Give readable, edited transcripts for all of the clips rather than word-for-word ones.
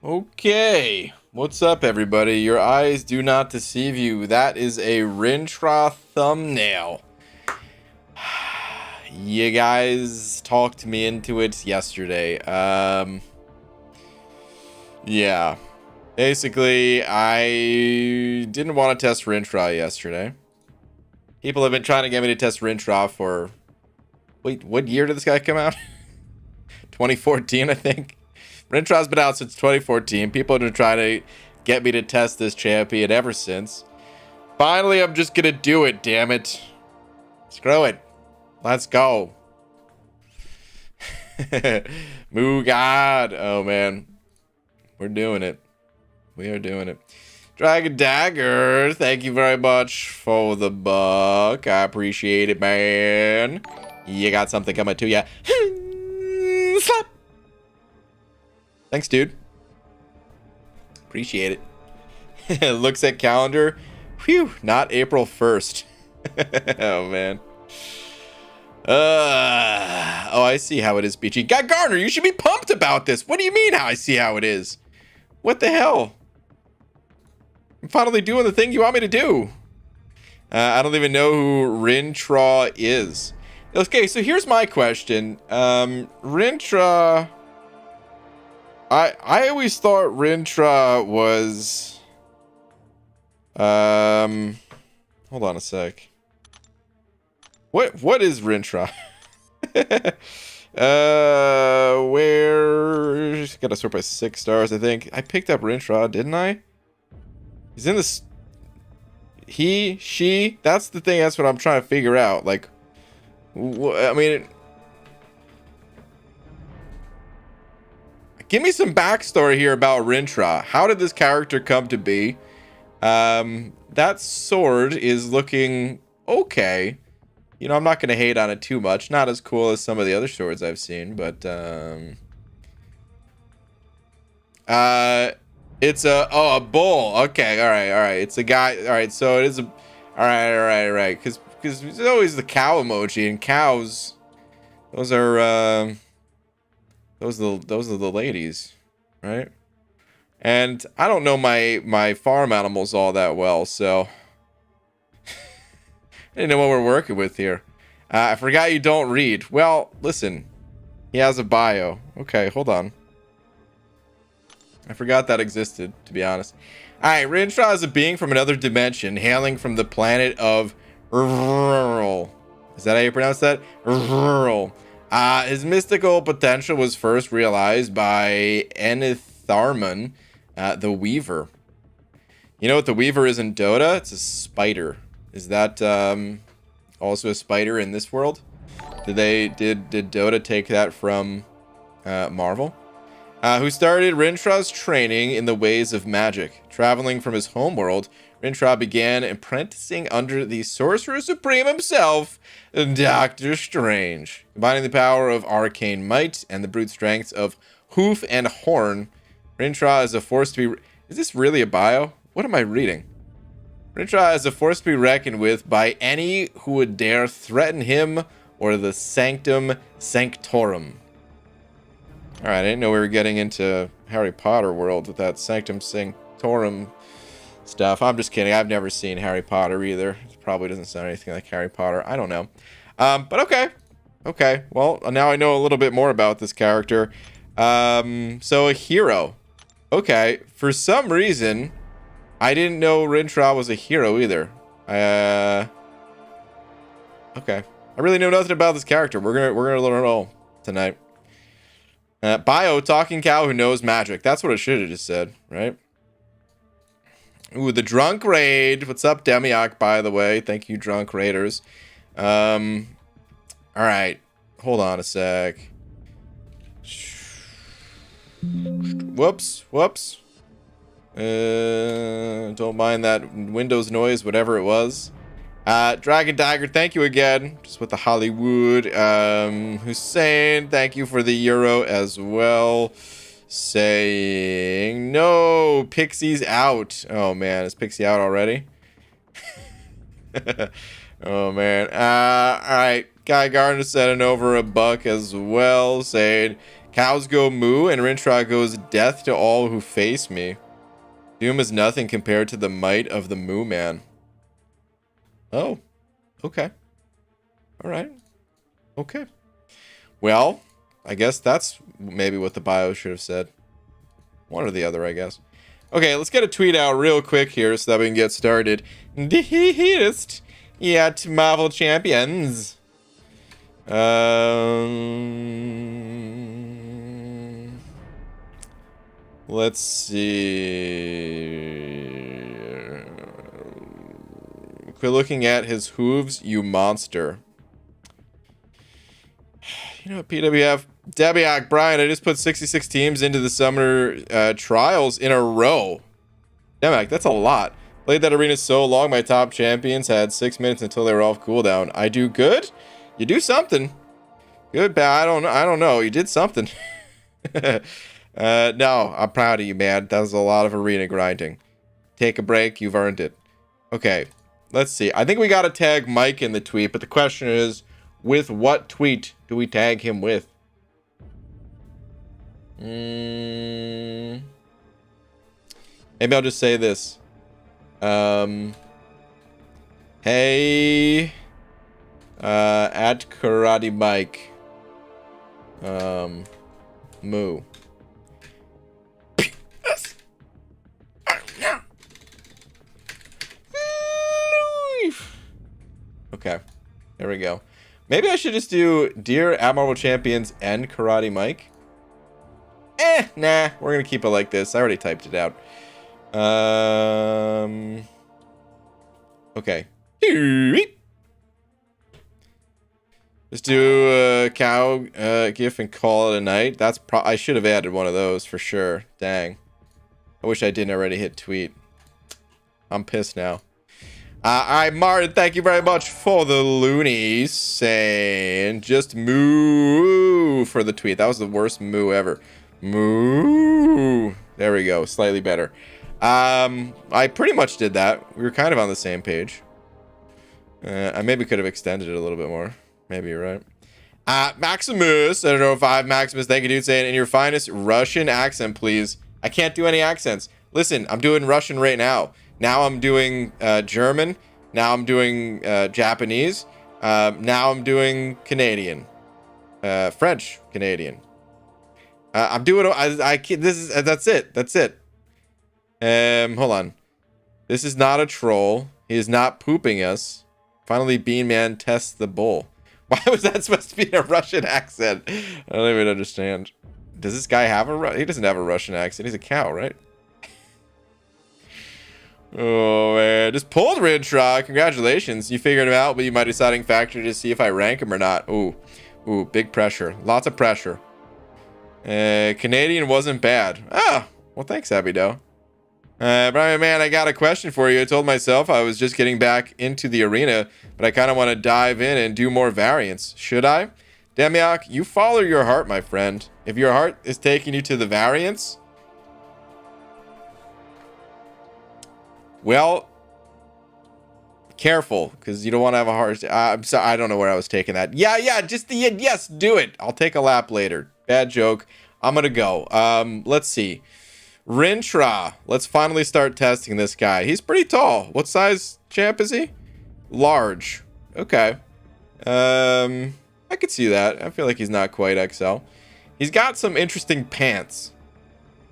Okay, what's up, everybody? Your eyes do not deceive you. That is a Rintrah thumbnail. You guys talked me into it yesterday. Yeah. Basically, I didn't want to test Rintrah yesterday. People have been trying to get me to test Rintrah for... Wait, what year did this guy come out? 2014, I think. Rintrah's been out since 2014. People have been trying to get me to test this champion ever since. Finally, I'm just gonna do it, damn it. Screw it. Let's go. Moo God. Oh, man. We're doing it. We are doing it. Dragon Dagger, thank you very much for the buck. I appreciate it, man. You got something coming to ya. Slap. Thanks, dude. Appreciate it. Looks at calendar. Whew, not April 1st. Oh, man. Oh, I see how it is, Beachy. God, Garner, you should be pumped about this. What do you mean how I see how it is? What the hell? I'm finally doing the thing you want me to do. I don't even know who Rintrah is. Okay, so here's my question. Rintrah... I always thought Rintrah was... Hold on a sec. What is Rintrah? Where... Gotta sort by 6 stars, I think. I picked up Rintrah, didn't I? He's in this... He, she... That's the thing, that's what I'm trying to figure out. Like... I mean... Give me some backstory here about Rintrah. How did this character come to be? That sword is looking okay. You know, I'm not going to hate on it too much. Not as cool as some of the other swords I've seen, but... It's a... Oh, a bull. Okay, alright. It's a guy... Alright, so it is a... Alright. Because there's always the cow emoji, and cows... Those are, Those are the ladies, right? And I don't know my farm animals all that well, so I didn't know what we're working with here. I forgot you don't read. Well, listen, he has a bio. Okay, hold on. I forgot that existed, to be honest. All right, Rintrah is a being from another dimension, hailing from the planet of Rural. Is that how you pronounce that? Rural. His mystical potential was first realized by Enitharmon, the Weaver. You know what the Weaver is in Dota? It's a spider. Is that also a spider in this world? Did Dota take that from Marvel? Who started Rintrah's training in the ways of magic. Traveling from his homeworld, Rintrah began apprenticing under the Sorcerer Supreme himself, Doctor Strange. Combining the power of arcane might and the brute strengths of hoof and horn, Rintrah is a force to be... Is this really a bio? What am I reading? Rintrah is a force to be reckoned with by any who would dare threaten him or the Sanctum Sanctorum. Alright, I didn't know we were getting into Harry Potter world with that Sanctum Sanctorum stuff. I'm just kidding. I've never seen Harry Potter either. It probably doesn't sound anything like Harry Potter. I don't know. But okay. Okay. Well, now I know a little bit more about this character. So a hero. Okay. For some reason, I didn't know Rintrah was a hero either. Okay. I really know nothing about this character. We're gonna learn it all tonight. Bio, talking cow who knows magic. That's what it should have just said, right? Ooh, the Drunk Raid. What's up, Demiok, by the way? Thank you, Drunk Raiders. Alright. Hold on a sec. Whoops. Don't mind that Windows noise, whatever it was. Dragon Dagger, thank you again. Just with the Hollywood. Hussein, thank you for the euro as well. Saying no, Pixie's out. Oh man, is Pixie out already? Oh man. All right. Guy Gardner sending over a buck as well, saying Cows go moo, and Rintrah goes death to all who face me. Doom is nothing compared to the might of the Moo Man. Oh, okay. All right. Okay. Well, I guess that's maybe what the bio should have said. One or the other, I guess. Okay, let's get a tweet out real quick here so that we can get started. Dearest yet Marvel Champions. Let's see. Quit looking at his hooves, you monster. You know what, PWF? Debiak, Brian, I just put 66 teams into the summer trials in a row. Debiak, that's a lot. Played that arena so long, my top champions had 6 minutes until they were off cooldown. I do good? You do something. Good, bad, I don't know. You did something. No, I'm proud of you, man. That was a lot of arena grinding. Take a break, you've earned it. Okay, let's see. I think we gotta tag Mike in the tweet, but the question is, with what tweet do we tag him with? Maybe I'll just say this. Hey, at Karate Mike. Moo. Okay, there we go. Maybe I should just do Dear Admirable Champions and Karate Mike. Nah, we're gonna keep it like this. I already typed it out. Okay. Let's do a cow gif and call it a night. That's I should have added one of those for sure. Dang. I wish I didn't already hit tweet. I'm pissed now. Alright, Martin, thank you very much for the loonies. Saying just moo for the tweet. That was the worst moo ever. Moo. There we go. Slightly better. I pretty much did that. We were kind of on the same page. I maybe could have extended it a little bit more. Maybe you're right. Maximus. I don't know if I have Maximus. Thank you, dude. Saying in your finest Russian accent, please. I can't do any accents. Listen, I'm doing Russian right now. Now I'm doing German. Now I'm doing Japanese. Now I'm doing Canadian. French Canadian. I'm doing. I this is that's it. That's it. Hold on. This is not a troll. He is not pooping us. Finally, Bean Man tests the bull. Why was that supposed to be in a Russian accent? I don't even understand. Does this guy have a? He doesn't have a Russian accent. He's a cow, right? Oh man, just pulled Rintrah. Congratulations, you figured him out. But you my deciding factor to see if I rank him or not. Ooh, big pressure. Lots of pressure. Canadian wasn't bad. Ah, well, thanks, Abido. Brian, man, I got a question for you. I told myself I was just getting back into the arena, but I kind of want to dive in and do more variants. Should I? Demiak, you follow your heart, my friend. If your heart is taking you to the variants, well, careful, because you don't want to have a heart. I'm sorry, I don't know where I was taking that. Yeah, just the yes, do it. I'll take a lap later. Bad joke. I'm gonna go. Let's see. Rintrah. Let's finally start testing this guy. He's pretty tall. What size champ is he? Large. Okay. I could see that. I feel like he's not quite XL. He's got some interesting pants.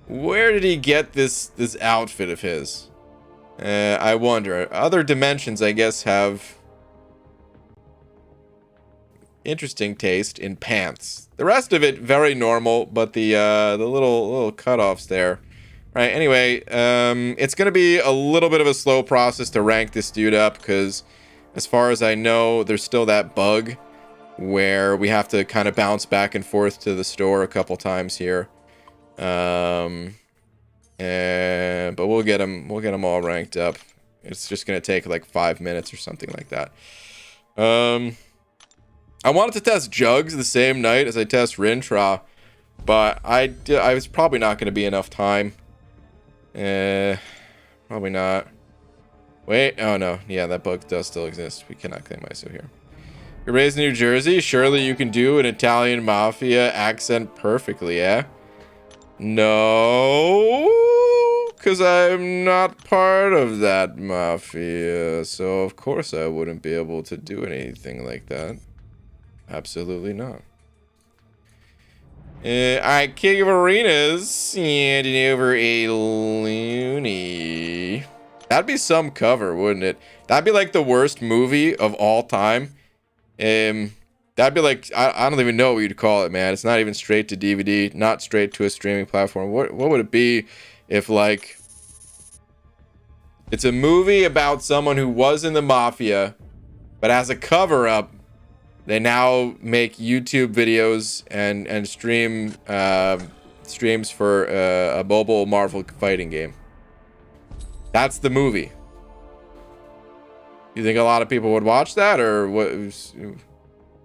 Where did he get this outfit of his? I wonder. Other dimensions, I guess, have interesting taste in pants. The rest of it very normal, but the little cutoffs there. Right. Anyway, it's gonna be a little bit of a slow process to rank this dude up because, as far as I know, there's still that bug where we have to kind of bounce back and forth to the store a couple times here. But we'll get him all ranked up. It's just gonna take like 5 minutes or something like that. I wanted to test Jugs the same night as I test Rintrah, but I was probably not gonna be enough time. Probably not. Wait, oh no, yeah, that bug does still exist. We cannot claim ISO here. You're raised in New Jersey. Surely you can do an Italian mafia accent perfectly, yeah? No, because I'm not part of that mafia. So, of course, I wouldn't be able to do anything like that. Absolutely not. Alright, King of Arenas. Handing over a loony. That'd be some cover, wouldn't it? That'd be like the worst movie of all time. That'd be like, I don't even know what you'd call it, man. It's not even straight to DVD, not straight to a streaming platform. What would it be if, like, it's a movie about someone who was in the mafia, but as a cover-up, they now make YouTube videos and stream streams for a mobile Marvel fighting game. That's the movie. You think a lot of people would watch that, or what?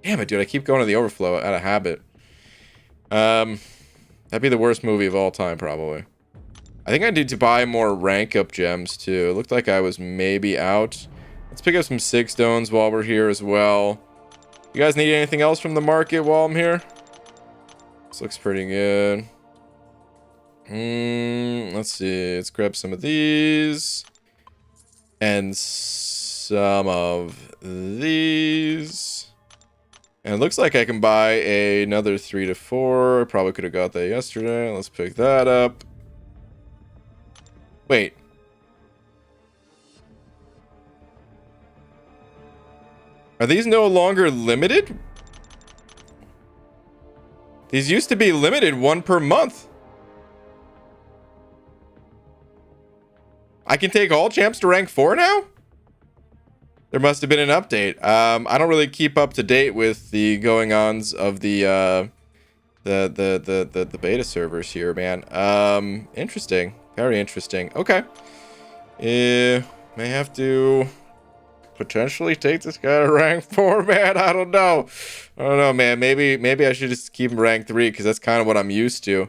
Damn it, dude! I keep going to the overflow out of habit. That'd be the worst movie of all time, probably. I think I need to buy more rank up gems too. It looked like I was maybe out. Let's pick up some 6 stones while we're here as well. You guys need anything else from the market while I'm here? This looks pretty good. Let's see. Let's grab some of these. And some of these. And it looks like I can buy another 3 to 4. Probably could have got that yesterday. Let's pick that up. Wait. Are these no longer limited? These used to be limited 1 per month. I can take all champs to rank 4 now? There must have been an update. I don't really keep up to date with the going-ons of the beta servers here, man. Interesting. Very interesting. Okay. May have to potentially take this guy to rank 4, man. I don't know. I don't know, man. Maybe I should just keep him rank 3 because that's kind of what I'm used to.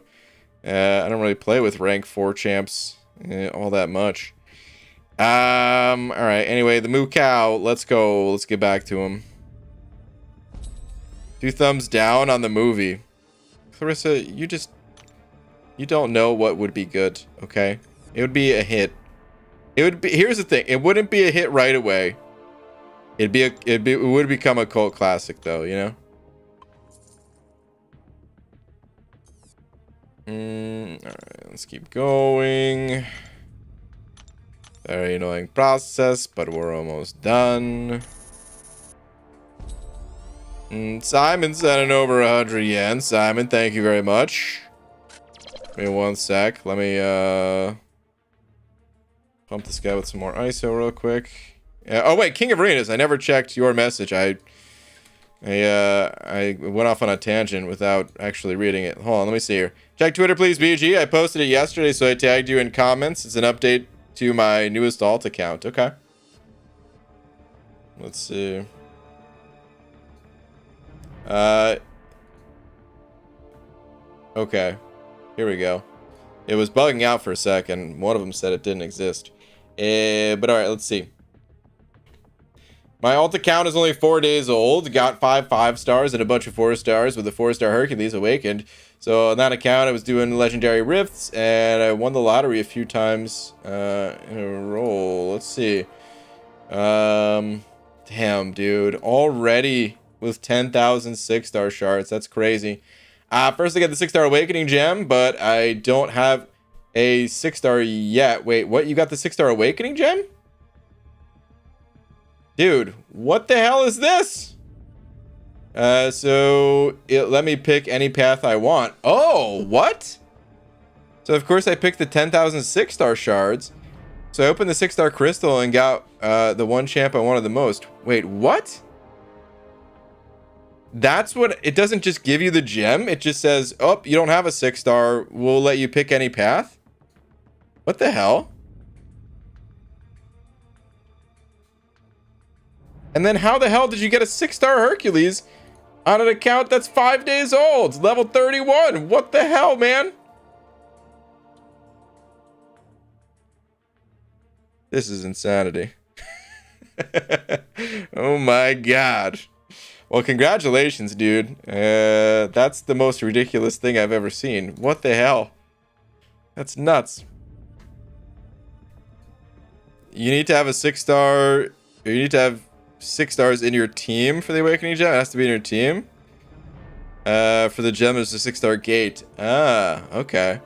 I don't really play with rank 4 champs all that much. All right. Anyway, the Moo Cow. Let's go. Let's get back to him. 2 thumbs down on the movie. Clarissa, you don't know what would be good, okay? It would be a hit. It would be. Here's the thing. It wouldn't be a hit right away. It would become a cult classic, though. You know. All right. Let's keep going. Very annoying process, but we're almost done. Simon sending over 100 yen. Simon, thank you very much. Give me 1 sec. Let me pump this guy with some more ISO real quick. Oh wait, King of Arenas. I never checked your message. I went off on a tangent without actually reading it. Hold on, let me see here. Check Twitter, please, BG. I posted it yesterday, so I tagged you in comments. It's an update to my newest alt account. Okay. Let's see. Okay. Here we go. It was bugging out for a second. One of them said it didn't exist. But alright, let's see. My alt account is only 4 days old. Got 5 stars and a bunch of 4 stars with a 4-star Hercules Awakened. So on that account, I was doing legendary rifts, and I won the lottery a few times in a row. Let's see. Damn, dude. Already with 10,000 6-star shards. That's crazy. First I get the 6-star Awakening gem, but I don't have a 6-star yet. Wait, what? You got the 6-star Awakening gem? Dude, what the hell is this? So let me pick any path I want. Oh, what? So of course I picked the 10,000 6-star shards. So I opened the 6-star crystal and got the 1 champ I wanted the most. Wait, what? That's what, it doesn't just give you the gem. It just says, oh, you don't have a 6-star. We'll let you pick any path. What the hell? And then how the hell did you get a 6-star Hercules on an account that's 5 days old? Level 31. What the hell, man? This is insanity. Oh my god. Well, congratulations, dude. That's the most ridiculous thing I've ever seen. What the hell? That's nuts. You need to have a 6-star. You need to have 6 stars in your team for the Awakening Gem. It has to be in your team. For the gem, there's a 6-star gate. Ah, okay.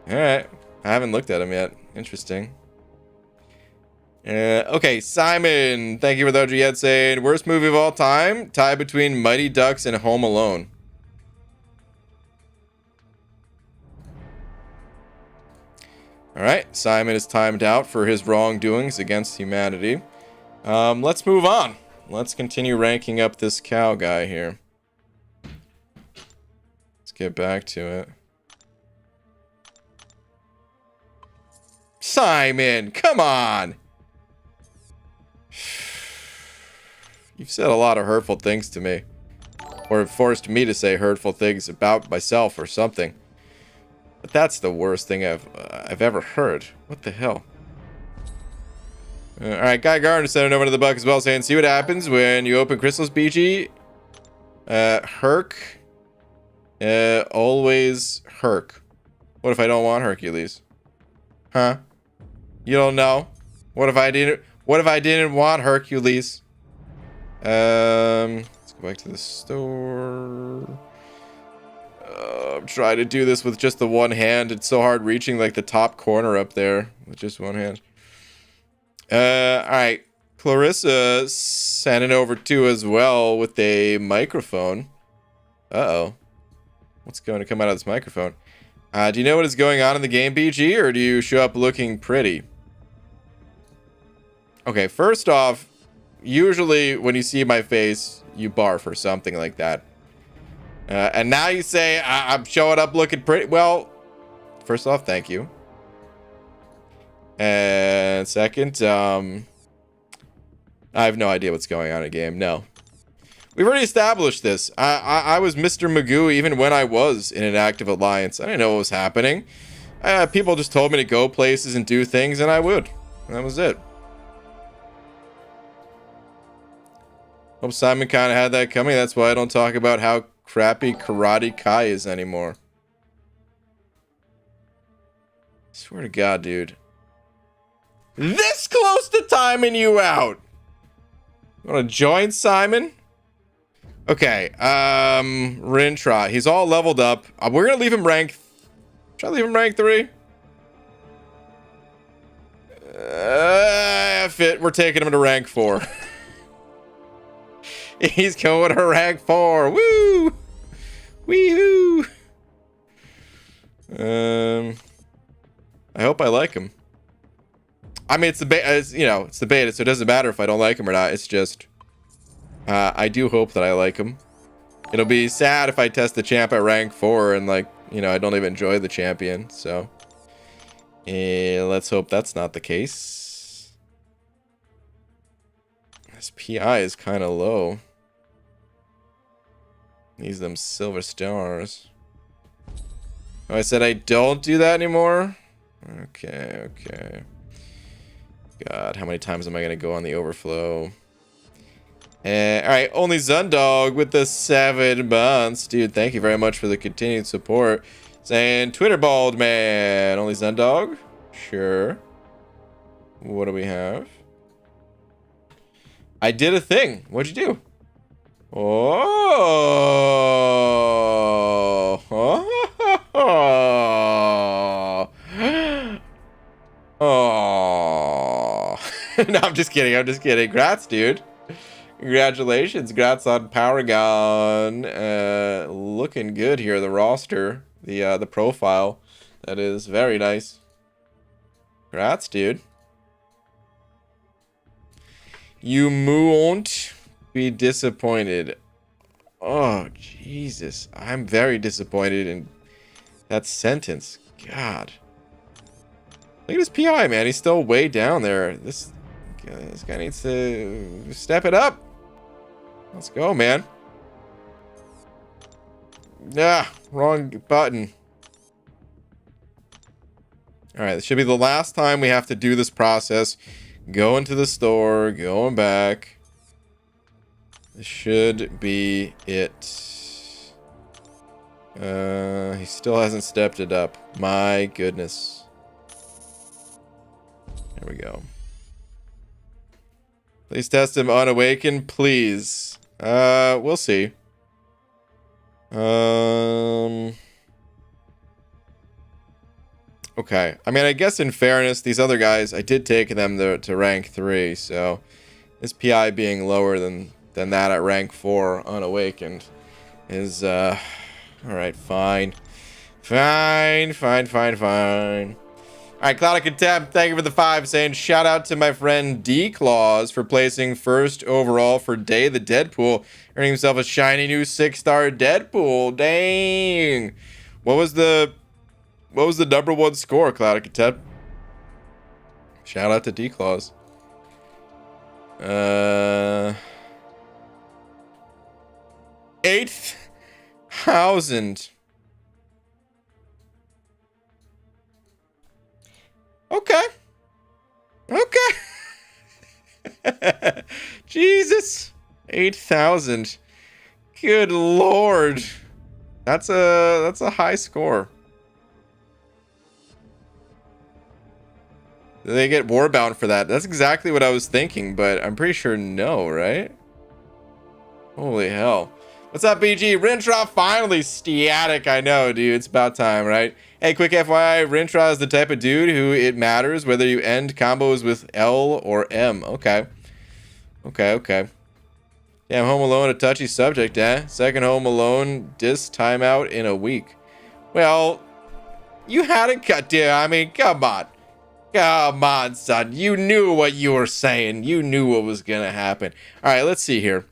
Alright. I haven't looked at them yet. Interesting. Okay, Simon. Thank you for the OG yet saying, worst movie of all time? Tie between Mighty Ducks and Home Alone. Alright, Simon is timed out for his wrongdoings against humanity. Let's move on. Let's continue ranking up this cow guy here. Let's get back to it. Simon, come on! You've said a lot of hurtful things to me. Or forced me to say hurtful things about myself or something. But that's the worst thing I've ever heard. What the hell? Alright, Guy Gardner sent it over to the buck as well, saying, see what happens when you open Crystal's BG. Herc. Always Herc. What if I don't want Hercules? Huh? You don't know? What if I didn't want Hercules? Let's go back to the store. I'm trying to do this with just the one hand. It's so hard reaching like the top corner up there with just one hand. Alright. Clarissa sent it over too as well with a microphone. Uh-oh. What's going to come out of this microphone? Do you know what is going on in the game, BG, or do you show up looking pretty? Okay, first off, usually when you see my face, you barf or something like that. And now you say I'm showing up looking pretty. Well, first off, thank you. And second, I have no idea what's going on in the game. No. We've already established this. I was Mr. Magoo even when I was in an active alliance. I didn't know what was happening. People just told me to go places and do things, and I would. And that was it. Hope Simon kind of had that coming. That's why I don't talk about how crappy Karate Kai is anymore. Swear to God, dude. This close to timing you out. You want to join Simon? Okay, Rintrah. He's all leveled up. We're gonna leave him rank. Try to leave him rank 3. Fit. We're taking him to rank 4. He's going to rank 4. Woo! Wee-hoo! I hope I like him. I mean, it's the beta, so it doesn't matter if I don't like him or not. It's just, I do hope that I like him. It'll be sad if I test the champ at rank 4 and, like, I don't even enjoy the champion. So, let's hope that's not the case. This PI is kind of low. Needs them silver stars. Oh, I said I don't do that anymore? Okay, okay. God, how many times am I going to go on the overflow? Alright, only Zundog with the 7 months. Dude, thank you very much for the continued support. Saying Twitter bald man. Only Zundog? Sure. What do we have? I did a thing. What'd you do? Oh. Oh. No, I'm just kidding. I'm just kidding. Congrats, dude. Congratulations. Congrats on Paragon. Looking good here. The roster. The profile. That is very nice. Congrats, dude. You won't be disappointed. Oh, Jesus. I'm very disappointed in that sentence. God. Look at his PI, man. He's still way down there. This guy needs to step it up. Let's go, man. Ah, wrong button. Alright, this should be the last time we have to do this process. Going to the store, going back. This should be it. He still hasn't stepped it up. My goodness. There we go. Please test him unawakened, please. We'll see. Okay. I mean, I guess in fairness, these other guys, I did take them to rank 3, so his PI being lower than that at rank 4 unawakened is, alright, fine. Fine. Alright, Cloud of Contempt, thank you for the 5, saying shout out to my friend D-Claws for placing first overall for Day the Deadpool, earning himself a shiny new 6-star Deadpool. Dang. What was the number 1 score, Cloud of Contempt? Shout out to D-Claws. 8,000. Okay. Jesus. 8,000. Good lord. That's a high score. Do they get Warbound for that? That's exactly what I was thinking, but I'm pretty sure no, right? Holy hell. What's up, BG? Rintrah finally static. I know, dude. It's about time, right? Hey, quick FYI, Rintrah is the type of dude who it matters whether you end combos with L or M. Okay. Damn, Home Alone, a touchy subject, eh? Second Home Alone diss timeout in a week. Well, you had it cut, dude. I mean, come on. Come on, son. You knew what you were saying. You knew what was gonna happen. All right, let's see here.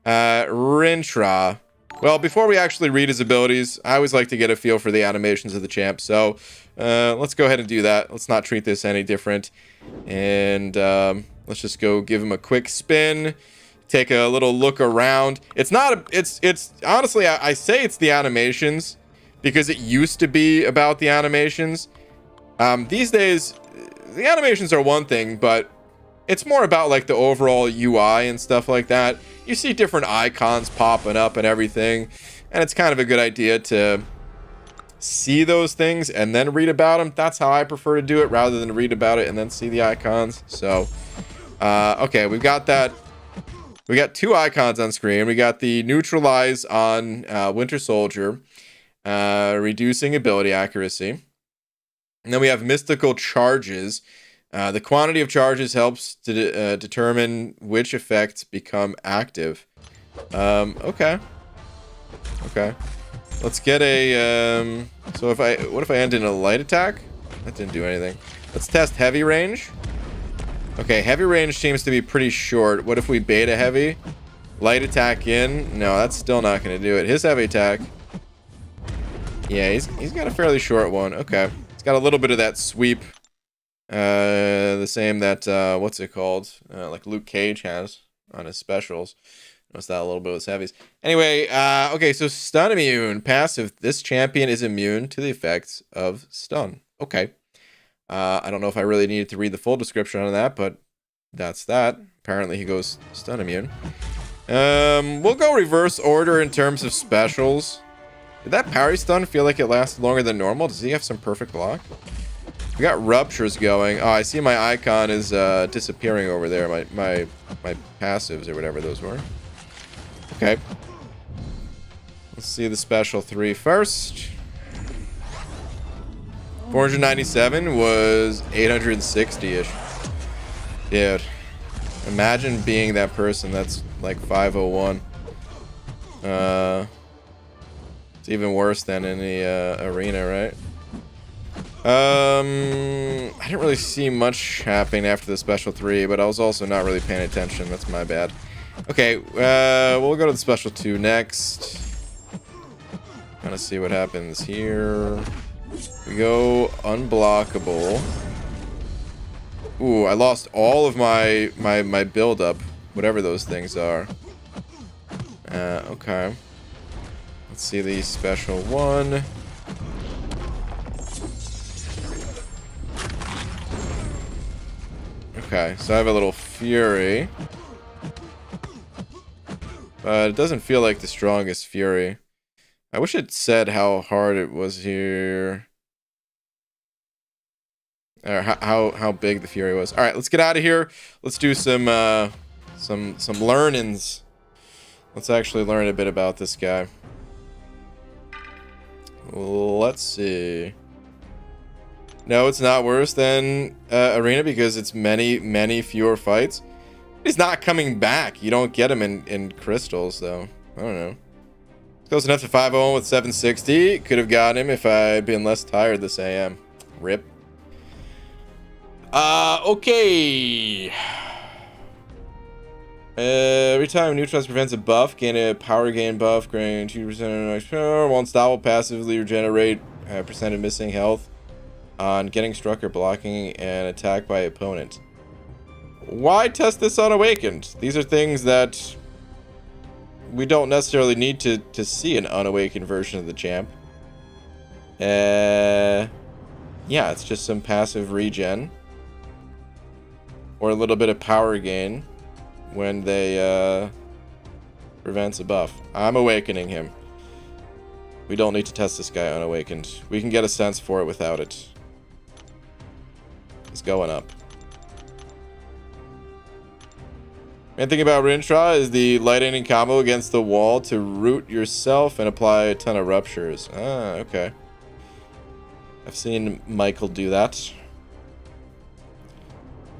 Rintrah. Well, before we actually read his abilities, I always like to get a feel for the animations of the champ. So, let's go ahead and do that. Let's not treat this any different. And, let's just go give him a quick spin. Take a little look around. It's not, it's honestly, I say it's the animations because it used to be about the animations. These days, the animations are one thing, but it's more about like the overall UI and stuff like that. You see different icons popping up and everything, and it's kind of a good idea to see those things and then read about them. That's how I prefer to do it, rather than read about it and then see the icons. So, okay, we've got that. We got 2 icons on screen. We got the neutralize on Winter Soldier, reducing ability accuracy. And then we have mystical charges. The quantity of charges helps to determine which effects become active. Okay. Let's get a, so what if I end in a light attack? That didn't do anything. Let's test heavy range. Okay, heavy range seems to be pretty short. What if we beta heavy? Light attack in? No, that's still not going to do it. His heavy attack. Yeah, he's got a fairly short one. Okay. It's got a little bit of that sweep. The same that, what's it called? Like Luke Cage has on his specials. Notice that a little bit with his heavies. Anyway, okay, so stun immune. Passive. This champion is immune to the effects of stun. Okay. I don't know if I really needed to read the full description on that, but that's that. Apparently he goes stun immune. We'll go reverse order in terms of specials. Did that parry stun feel like it lasted longer than normal? Does he have some perfect block? We got ruptures going. Oh, I see my icon is disappearing over there. My passives or whatever those were. Okay. Let's see the special 3 first. 497 was 860-ish. Dude. Imagine being that person that's like 501. It's even worse than in the arena, right? I didn't really see much happening after the special 3, but I was also not really paying attention. That's my bad. Okay, we'll go to the special 2 next. Kind of see what happens here. We go unblockable. Ooh, I lost all of my build up, whatever those things are. Okay. Let's see the special 1. Okay, so I have a little fury. But it doesn't feel like the strongest Fury. I wish it said how hard it was here. Or how big the Fury was. All right, let's get out of here. Let's do some learnings. Let's actually learn a bit about this guy. Let's see. No, it's not worse than Arena because it's many fewer fights. He's not coming back. You don't get him in crystals, though. I don't know. Close enough to 5-0 with 760. Could have gotten him if I'd been less tired this AM. Rip. Okay. Every time neutralize prevents a buff, gain a power gain buff, gain 2% power. Won't stop, will passively regenerate percent of missing health on getting struck or blocking an attack by opponent. Why test this on Awakened? These are things that we don't necessarily need to see an unawakened version of the champ. Yeah, it's just some passive regen. Or a little bit of power gain when they prevents a buff. I'm awakening him. We don't need to test this guy unawakened. We can get a sense for it without it. He's going up. Main thing about Rintrah is the lightning combo against the wall to root yourself and apply a ton of ruptures. Ah, okay. I've seen Michael do that.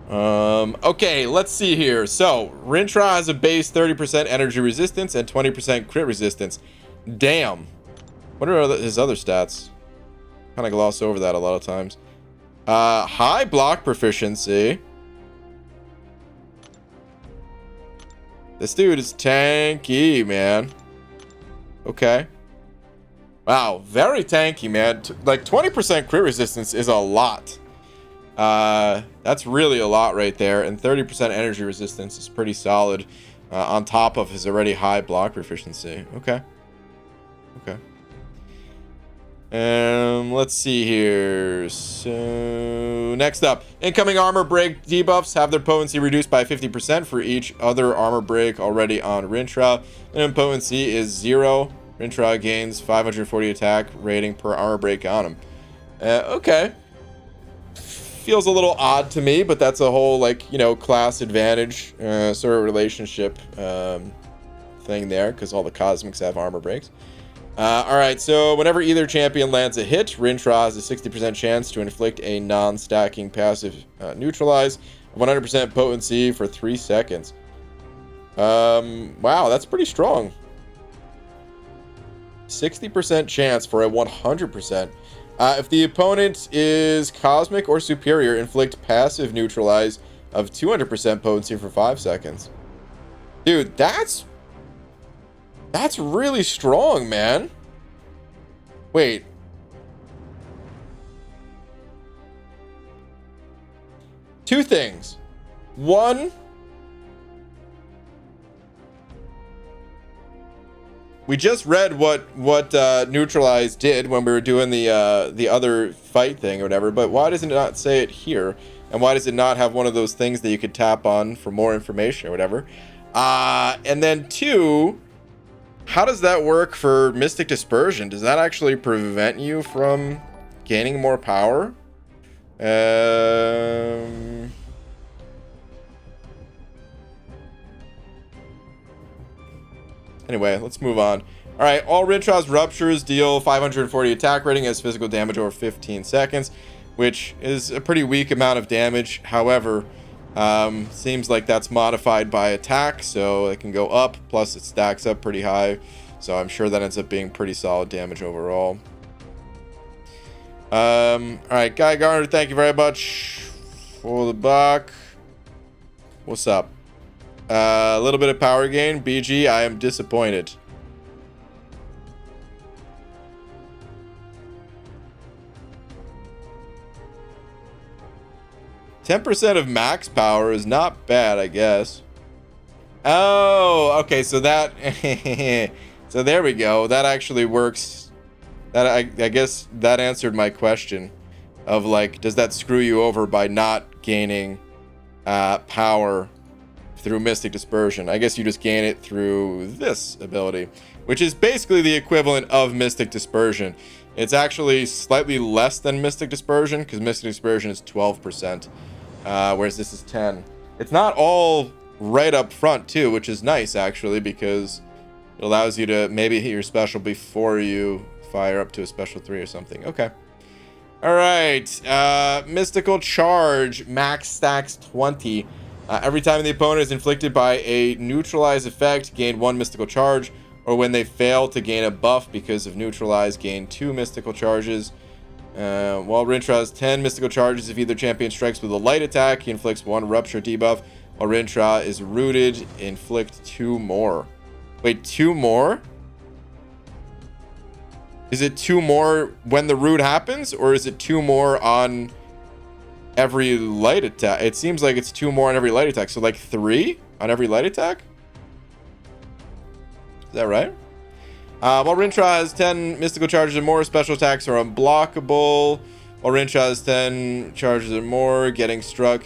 Okay, let's see here. So, Rintrah has a base 30% energy resistance and 20% crit resistance. Damn. What are his other stats? Kind of gloss over that a lot of times. High block proficiency. This dude is tanky, man. Okay. Wow, very tanky, man. Like 20% crit resistance is a lot. That's really a lot right there, and 30% energy resistance is pretty solid on top of his already high block proficiency. Okay. Let's see here. So next up, incoming armor break debuffs have their potency reduced by 50% for each other armor break already on Rintrah. And potency is 0. Rintrah gains 540 attack rating per armor break on him. Okay. Feels a little odd to me, but that's a whole, like, you know, class advantage sort of relationship thing there, because all the cosmics have armor breaks. Alright, so whenever either champion lands a hit, Rintrah has a 60% chance to inflict a non-stacking passive neutralize of 100% potency for 3 seconds. Wow, that's pretty strong. 60% chance for a 100%. If the opponent is cosmic or superior, inflict passive neutralize of 200% potency for 5 seconds. Dude, that's really strong, man. Wait. Two things. One, we just read what neutralize did when we were doing the other fight thing or whatever, but why does it not say it here? And why does it not have one of those things that you could tap on for more information or whatever? And then two, how does that work for Mystic Dispersion? Does that actually prevent you from gaining more power? Anyway, let's move on. Alright, all Rintrah's ruptures deal 540 attack rating as physical damage over 15 seconds, which is a pretty weak amount of damage. However, seems like that's modified by attack, so it can go up, plus it stacks up pretty high, so I'm sure that ends up being pretty solid damage overall. Alright, Guy Garner, thank you very much for the buck. What's up? A little bit of power gain. BG, I am disappointed. %10 of max power is not bad, I guess. Oh, okay, so that... so there we go. That actually works. That I guess that answered my question of, like, does that screw you over by not gaining power through Mystic Dispersion. I guess you just gain it through this ability, which is basically the equivalent of Mystic Dispersion. It's actually slightly less than Mystic Dispersion, because Mystic Dispersion is 12%, whereas this is 10. It's not all right up front, too, which is nice, actually, because it allows you to maybe hit your special before you fire up to a special 3 or something. Okay. All right. Mystical Charge, max stacks 20. Every time the opponent is inflicted by a neutralize effect, gain 1 mystical charge, or when they fail to gain a buff because of neutralize, gain 2 mystical charges. While Rintrah has 10 mystical charges, if either champion strikes with a light attack, he inflicts 1 rupture debuff. While Rintrah is rooted, inflict 2 more. Wait, 2 more? Is it 2 more when the root happens, or is it 2 more on every light attack? It seems like it's 2 more on every light attack, so like 3 on every light attack? Is that right? While Rintrah has 10 mystical charges or more, special attacks are unblockable. While Rintrah has 10 charges or more, getting struck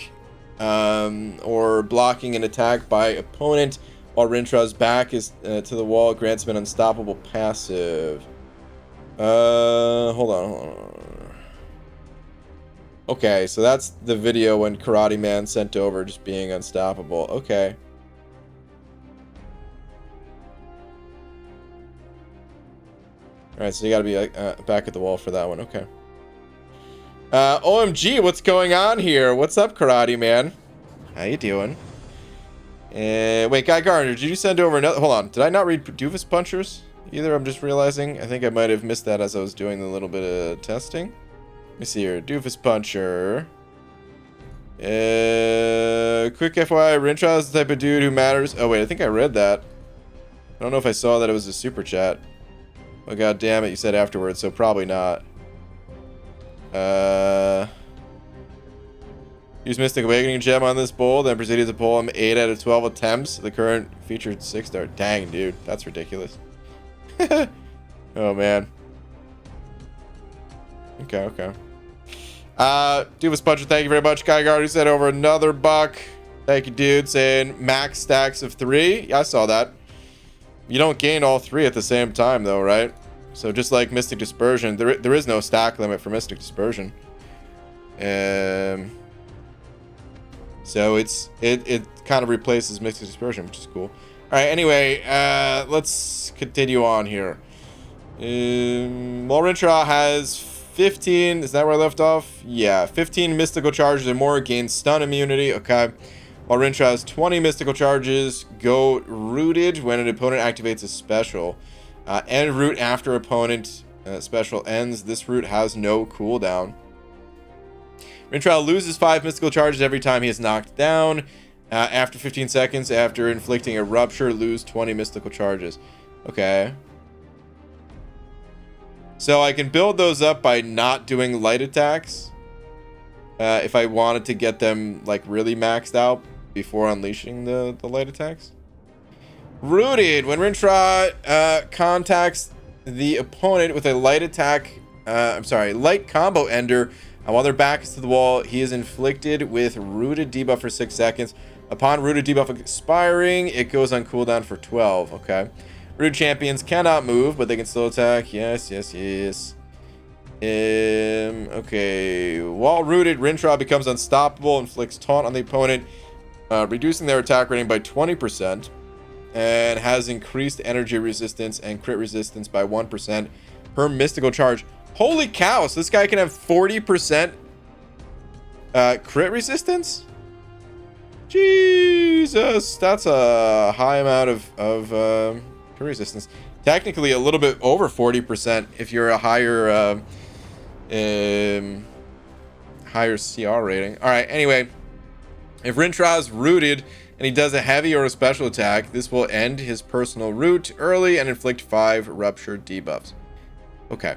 or blocking an attack by opponent while Rintrah's back is to the wall grants him an unstoppable passive. Hold on. Okay, so that's the video when Karate Man sent over just being unstoppable. Okay. Alright, so you gotta be back at the wall for that one. Okay. OMG, what's going on here? What's up, Karate Man? How you doing? Wait, Guy Gardner, did you send over another... Hold on, did I not read Doofus Punchers? Either, I'm just realizing. I think I might have missed that as I was doing the little bit of testing. Let me see here. Doofus Puncher. Quick FYI, Rintrah is the type of dude who matters. Oh, wait, I think I read that. I don't know if I saw that it was a super chat. Oh, god damn it, you said afterwards, so probably not. Use Mystic Awakening Gem on this bowl, then proceeded to pull him 8 out of 12 attempts. The current featured 6-star. Dang, dude, that's ridiculous. Oh, man. Okay. Doofus Puncher, thank you very much. Guy Guard, who said over another buck. Thank you, dude. Saying max stacks of 3. Yeah, I saw that. You don't gain all 3 at the same time, though, right? So just like Mystic Dispersion, there is no stack limit for Mystic Dispersion. So it kind of replaces Mystic Dispersion, which is cool. All right, anyway, let's continue on here. While Rintrah has 15, is that where I left off? Yeah, 15 mystical charges or more, gains stun immunity. Okay. While Rintrah has 20 mystical charges, go rooted when an opponent activates a special. End root after opponent special ends. This root has no cooldown. Rintrah loses 5 mystical charges every time he is knocked down. After 15 seconds, after inflicting a rupture, lose 20 mystical charges. Okay. So I can build those up by not doing light attacks. If I wanted to get them like really maxed out before unleashing the light attacks. Rooted. When Rintrah contacts the opponent with a light attack, light combo ender, and while their back is to the wall, he is inflicted with rooted debuff for 6 seconds. Upon rooted debuff expiring, it goes on cooldown for 12. Okay. Rooted champions cannot move, but they can still attack. Yes. Okay. While rooted, Rintrah becomes unstoppable, inflicts taunt on the opponent, reducing their attack rating by 20, and has increased energy resistance and crit resistance by 1% per mystical charge. Holy cow! So this guy can have 40% crit resistance? Jesus, that's a high amount of crit resistance. Technically, a little bit over 40% if you're a higher higher CR rating. All right. Anyway, if Rintrah is rooted and he does a heavy or a special attack, this will end his personal root early and inflict 5 rupture debuffs. Okay.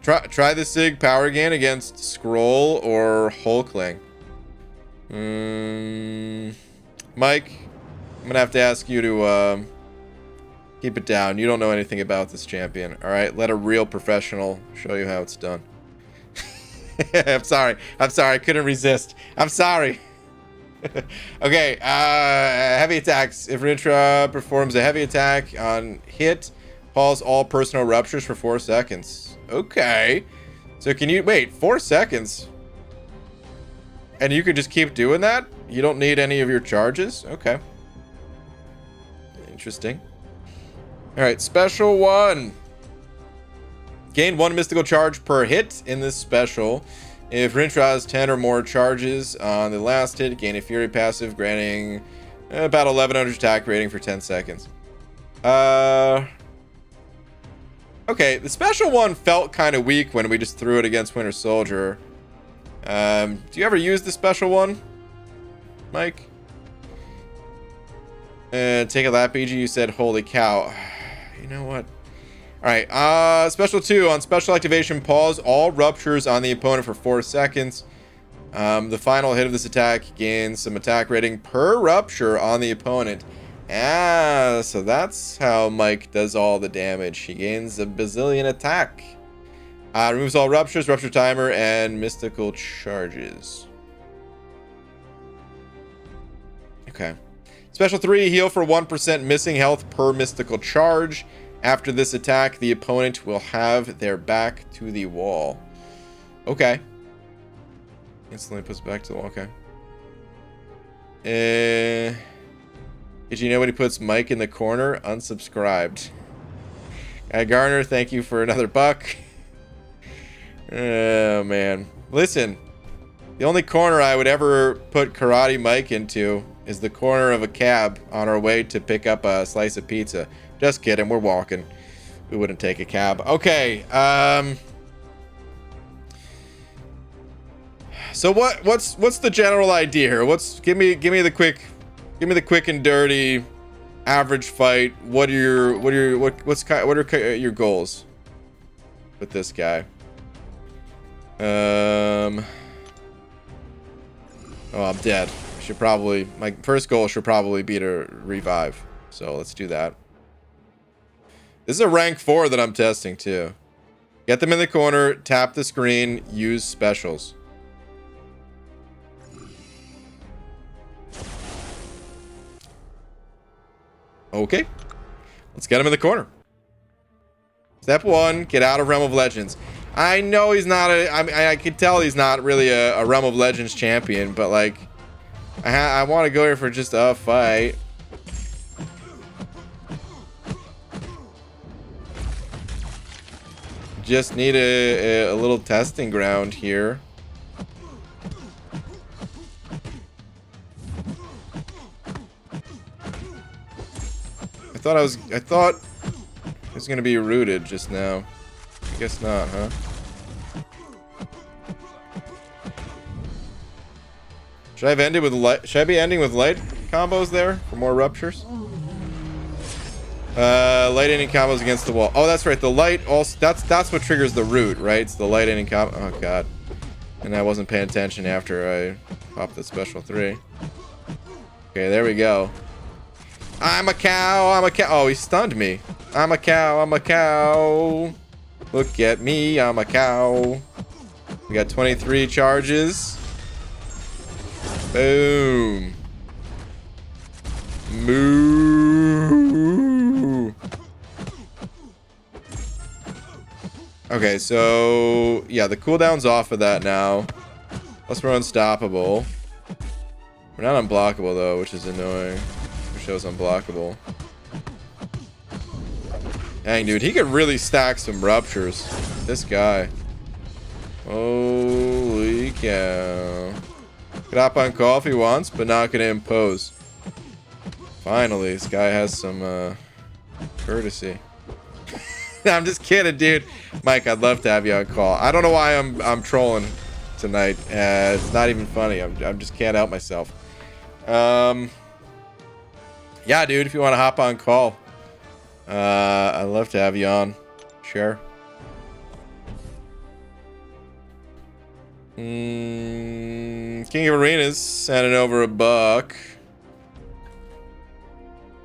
Try the Sig power gain against Scroll or Hulkling. Mike, I'm gonna have to ask you to keep it down. You don't know anything about this champion. All right, let a real professional show you how it's done. I'm sorry. I couldn't resist. I'm sorry. Okay, heavy attacks. If Rintrah performs a heavy attack on hit, pause all personal ruptures for 4 seconds. Okay. So can you wait 4 seconds? And you could just keep doing that? You don't need any of your charges? Okay. Interesting. Alright, special 1. Gain 1 mystical charge per hit in this special. If Rintrah has 10 or more charges on the last hit, gain a Fury passive, granting about 1100 attack rating for 10 seconds. Okay, the special 1 felt kind of weak when we just threw it against Winter Soldier. Do you ever use the special 1, Mike? Take a lap, BG. You said, holy cow. You know what? Alright, special 2. On special activation, pause all ruptures on the opponent for 4 seconds. The final hit of this attack gains some attack rating per rupture on the opponent. So that's how Mike does all the damage. He gains a bazillion attack. Removes all ruptures, rupture timer, and mystical charges. Okay. Special 3, heal for 1% missing health per mystical charge. After this attack, the opponent will have their back to the wall. Okay. Instantly puts back to the wall. Okay. Did you know when he puts Mike in the corner? Unsubscribed. Garner, thank you for another buck. Oh, man. Listen. The only corner I would ever put Karate Mike into is the corner of a cab on our way to pick up a slice of pizza. Just kidding, we're walking. We wouldn't take a cab. Okay, so what's the general idea here? Give me the quick and dirty average fight. What are your goals with this guy? Oh, I'm dead. My first goal should probably be to revive. So let's do that. This is a rank 4 that I'm testing too. Get them in the corner, tap the screen, use specials. Okay. Let's get him in the corner. Step 1, get out of Realm of Legends. I know he's not I could tell he's not really a Realm of Legends champion, but like I want to go here for just a fight. Just need a little testing ground here. I thought it was gonna be rooted just now. I guess not, huh? Should I have ended with light? Should I be ending with light combos there for more ruptures? Light ending combos against the wall. Oh, that's right. The light also that's what triggers the root, right? It's the light ending combo. Oh god. And I wasn't paying attention after I popped the special 3. Okay, there we go. I'm a cow. I'm a cow. Oh, he stunned me. I'm a cow. I'm a cow. Look at me. I'm a cow. We got 23 charges. Boom. Moo. Okay, so yeah, the cooldown's off of that now. Plus we're unstoppable. We're not unblockable though, which is annoying. It shows unblockable. Dang, dude, he could really stack some ruptures. This guy. Holy cow. Could hop on call if he wants, but not gonna impose. Finally, this guy has some courtesy. I'm just kidding, dude. Mike, I'd love to have you on call. I don't know why I'm trolling tonight. It's not even funny. I'm just can't help myself. Yeah, dude, if you want to hop on call, I'd love to have you on. Sure. King of Arenas sending over a buck.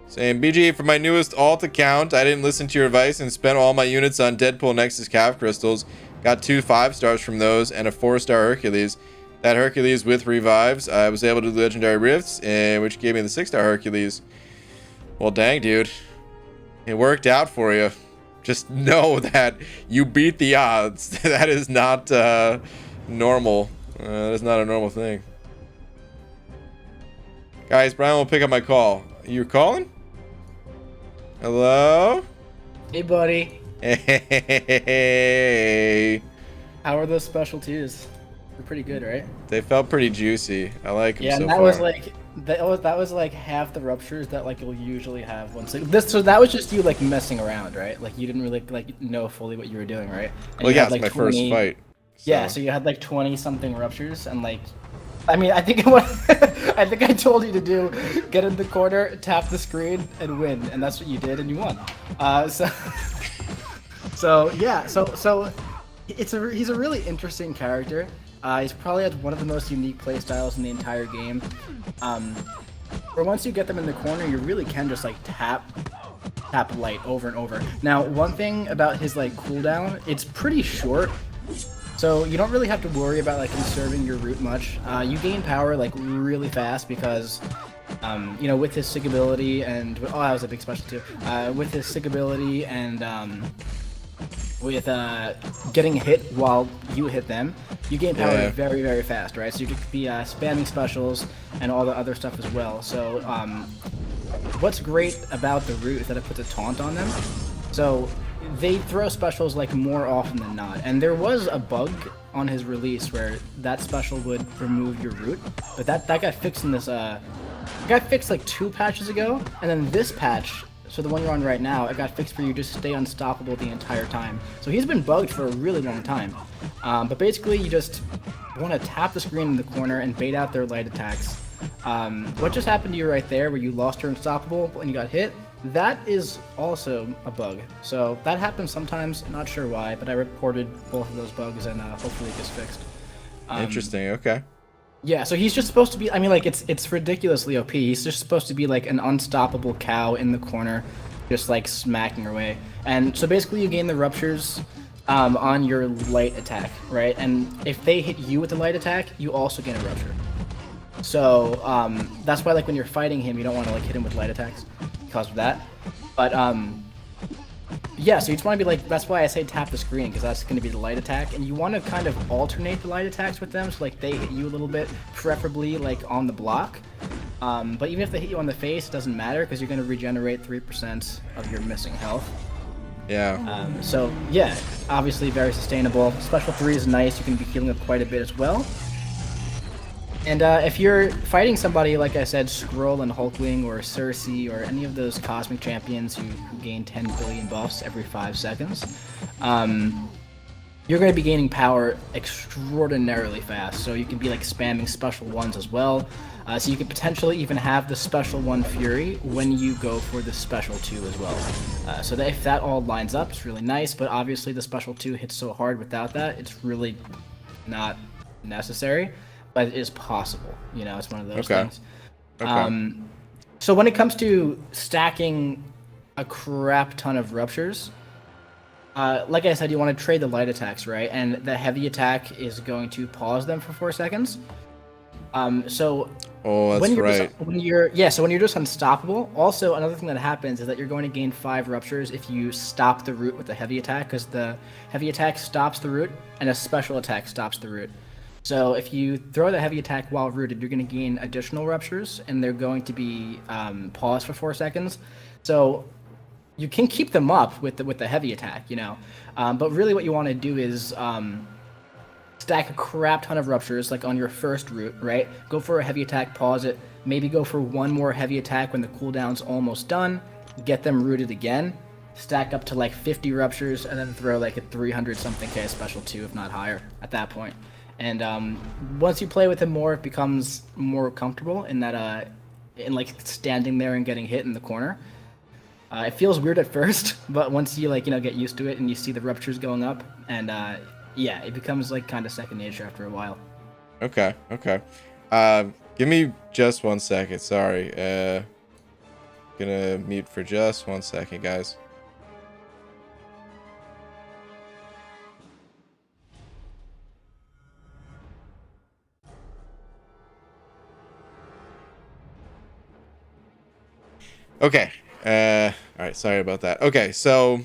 Saying, BG, for my newest alt account, I didn't listen to your advice and spent all my units on Deadpool Nexus Cav Crystals. Got 2 5-stars from those and a 4-star Hercules. that Hercules with revives. I was able to do legendary rifts, and which gave me the 6-star Hercules. Well, dang, dude, it worked out for you. Just know that you beat the odds. That is not normal. That is not a normal thing. Guys, Brian will pick up my call. You calling? Hello? Hey, buddy. Hey. How are those special twos? They're pretty good, right? They felt pretty juicy. I like them Yeah, so and that far. was like that was like half the ruptures that like you'll usually have once. So that was just you like messing around, right? Like you didn't really like know fully what you were doing, right? And Well, you yeah, had, it's like, my first fight. Yeah, so you had like 20 something ruptures, and like, I mean, I think what I think I told you to do, get in the corner, tap the screen, and win, and that's what you did, and you won. So yeah, so he's a really interesting character. He's probably has one of the most unique play styles in the entire game. Where once you get them in the corner, you really can just like tap light over and over. Now, one thing about his like cooldown, it's pretty short. So you don't really have to worry about like conserving your root much. You gain power like really fast because, you know, with his sig ability and that was a big special too. With his sig ability and with getting hit while you hit them, you gain power very, very fast, right? So you could be spamming specials and all the other stuff as well. So what's great about the root is that it puts a taunt on them. So they throw specials like more often than not, and there was a bug on his release where that special would remove your root, but that got fixed in this it got fixed like 2 patches ago, and then this patch, so the one you're on right now, it got fixed for you to stay unstoppable the entire time. So he's been bugged for a really long time, but basically you just want to tap the screen in the corner and bait out their light attacks. What just happened to you right there where you lost your unstoppable and you got hit? That is also a bug. So that happens sometimes, not sure why, but I reported both of those bugs and hopefully it gets fixed. Interesting, okay. Yeah, so he's just supposed to be, I mean, like, it's ridiculously OP. He's just supposed to be like an unstoppable cow in the corner, just like smacking away. And so basically you gain the ruptures on your light attack, right? And if they hit you with the light attack, you also gain a rupture. So that's why like when you're fighting him, you don't want to like hit him with light attacks because of that. But yeah, so you just want to be like, that's why I say tap the screen, because that's going to be the light attack, and you want to kind of alternate the light attacks with them, so like they hit you a little bit, preferably like on the block. But even if they hit you on the face, it doesn't matter, because you're going to regenerate 3% of your missing health. Yeah. So yeah, obviously very sustainable. Special 3 is nice, you can be healing up quite a bit as well. And if you're fighting somebody, like I said, Skrull and Hulkwing or Cersei or any of those cosmic champions who gain 10 billion buffs every 5 seconds, you're going to be gaining power extraordinarily fast. So you can be like spamming special ones as well. So you could potentially even have the special 1 Fury when you go for the special 2 as well. So that if that all lines up, it's really nice. But obviously the special 2 hits so hard without that, it's really not necessary. But it is possible, you know, it's one of those things. Okay. So when it comes to stacking a crap ton of ruptures, like I said, you want to trade the light attacks, right? And the heavy attack is going to pause them for 4 seconds. So that's when you're right. So when you're just unstoppable, also another thing that happens is that you're going to gain 5 ruptures if you stop the root with the heavy attack, because the heavy attack stops the root and a special attack stops the root. So if you throw the heavy attack while rooted, you're going to gain additional ruptures, and they're going to be paused for 4 seconds. So you can keep them up with the heavy attack, you know. But really what you want to do is stack a crap ton of ruptures, like on your first root, right? Go for a heavy attack, pause it, maybe go for 1 more heavy attack when the cooldown's almost done, get them rooted again, stack up to like 50 ruptures, and then throw like a 300-something K special 2, if not higher, at that point. And once you play with him more, it becomes more comfortable in that, in like standing there and getting hit in the corner. It feels weird at first, but once you like, you know, get used to it and you see the ruptures going up, and yeah, it becomes like kind of second nature after a while. Okay. Give me just 1 second. Sorry. Gonna mute for just 1 second, guys. Okay. All right. Sorry about that. Okay. So,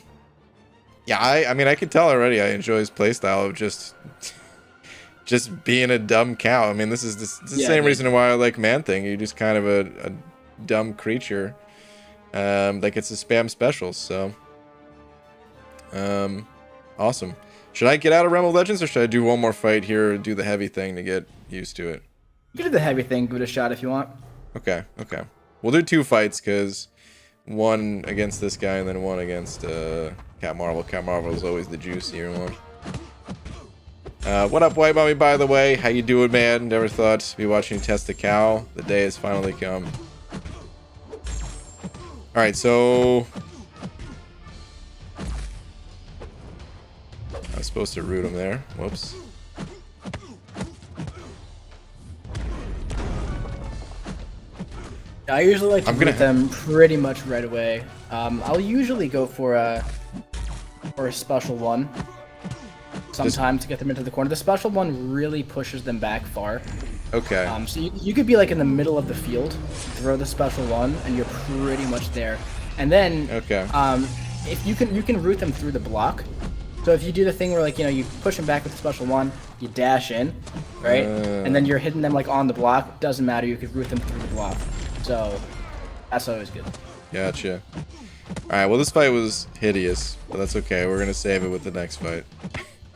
yeah, I mean, I can tell already. I enjoy his playstyle of just being a dumb cow. I mean, this is the Yeah, same dude. reason why I like Man Thing. You're just kind of a dumb creature that gets to spam specials. So, awesome. Should I get out of Realm of Legends, or should I do one more fight here and do the heavy thing to get used to it? You can do the heavy thing. Give it a shot if you want. Okay, okay. We'll do 2 fights, because one against this guy and then one against Cat Marvel. Cat Marvel is always the juicier one. What up, White Mommy, by the way? How you doing, man? Never thought to be watching you test a cow. The day has finally come. Alright, so... I was supposed to root him there. Whoops. I usually like to root them pretty much right away. I'll usually go for a special one sometimes to get them into the corner. The special one really pushes them back far. Okay. So you could be like in the middle of the field, throw the special one, and you're pretty much there. And then Okay. if you can root them through the block. So if you do the thing where, like, you know, you push them back with the special one, you dash in, right? And then you're hitting them like on the block. Doesn't matter. You could root them through the block. So that's always good. Gotcha. Alright, well, this fight was hideous, but that's okay. We're gonna save it with the next fight.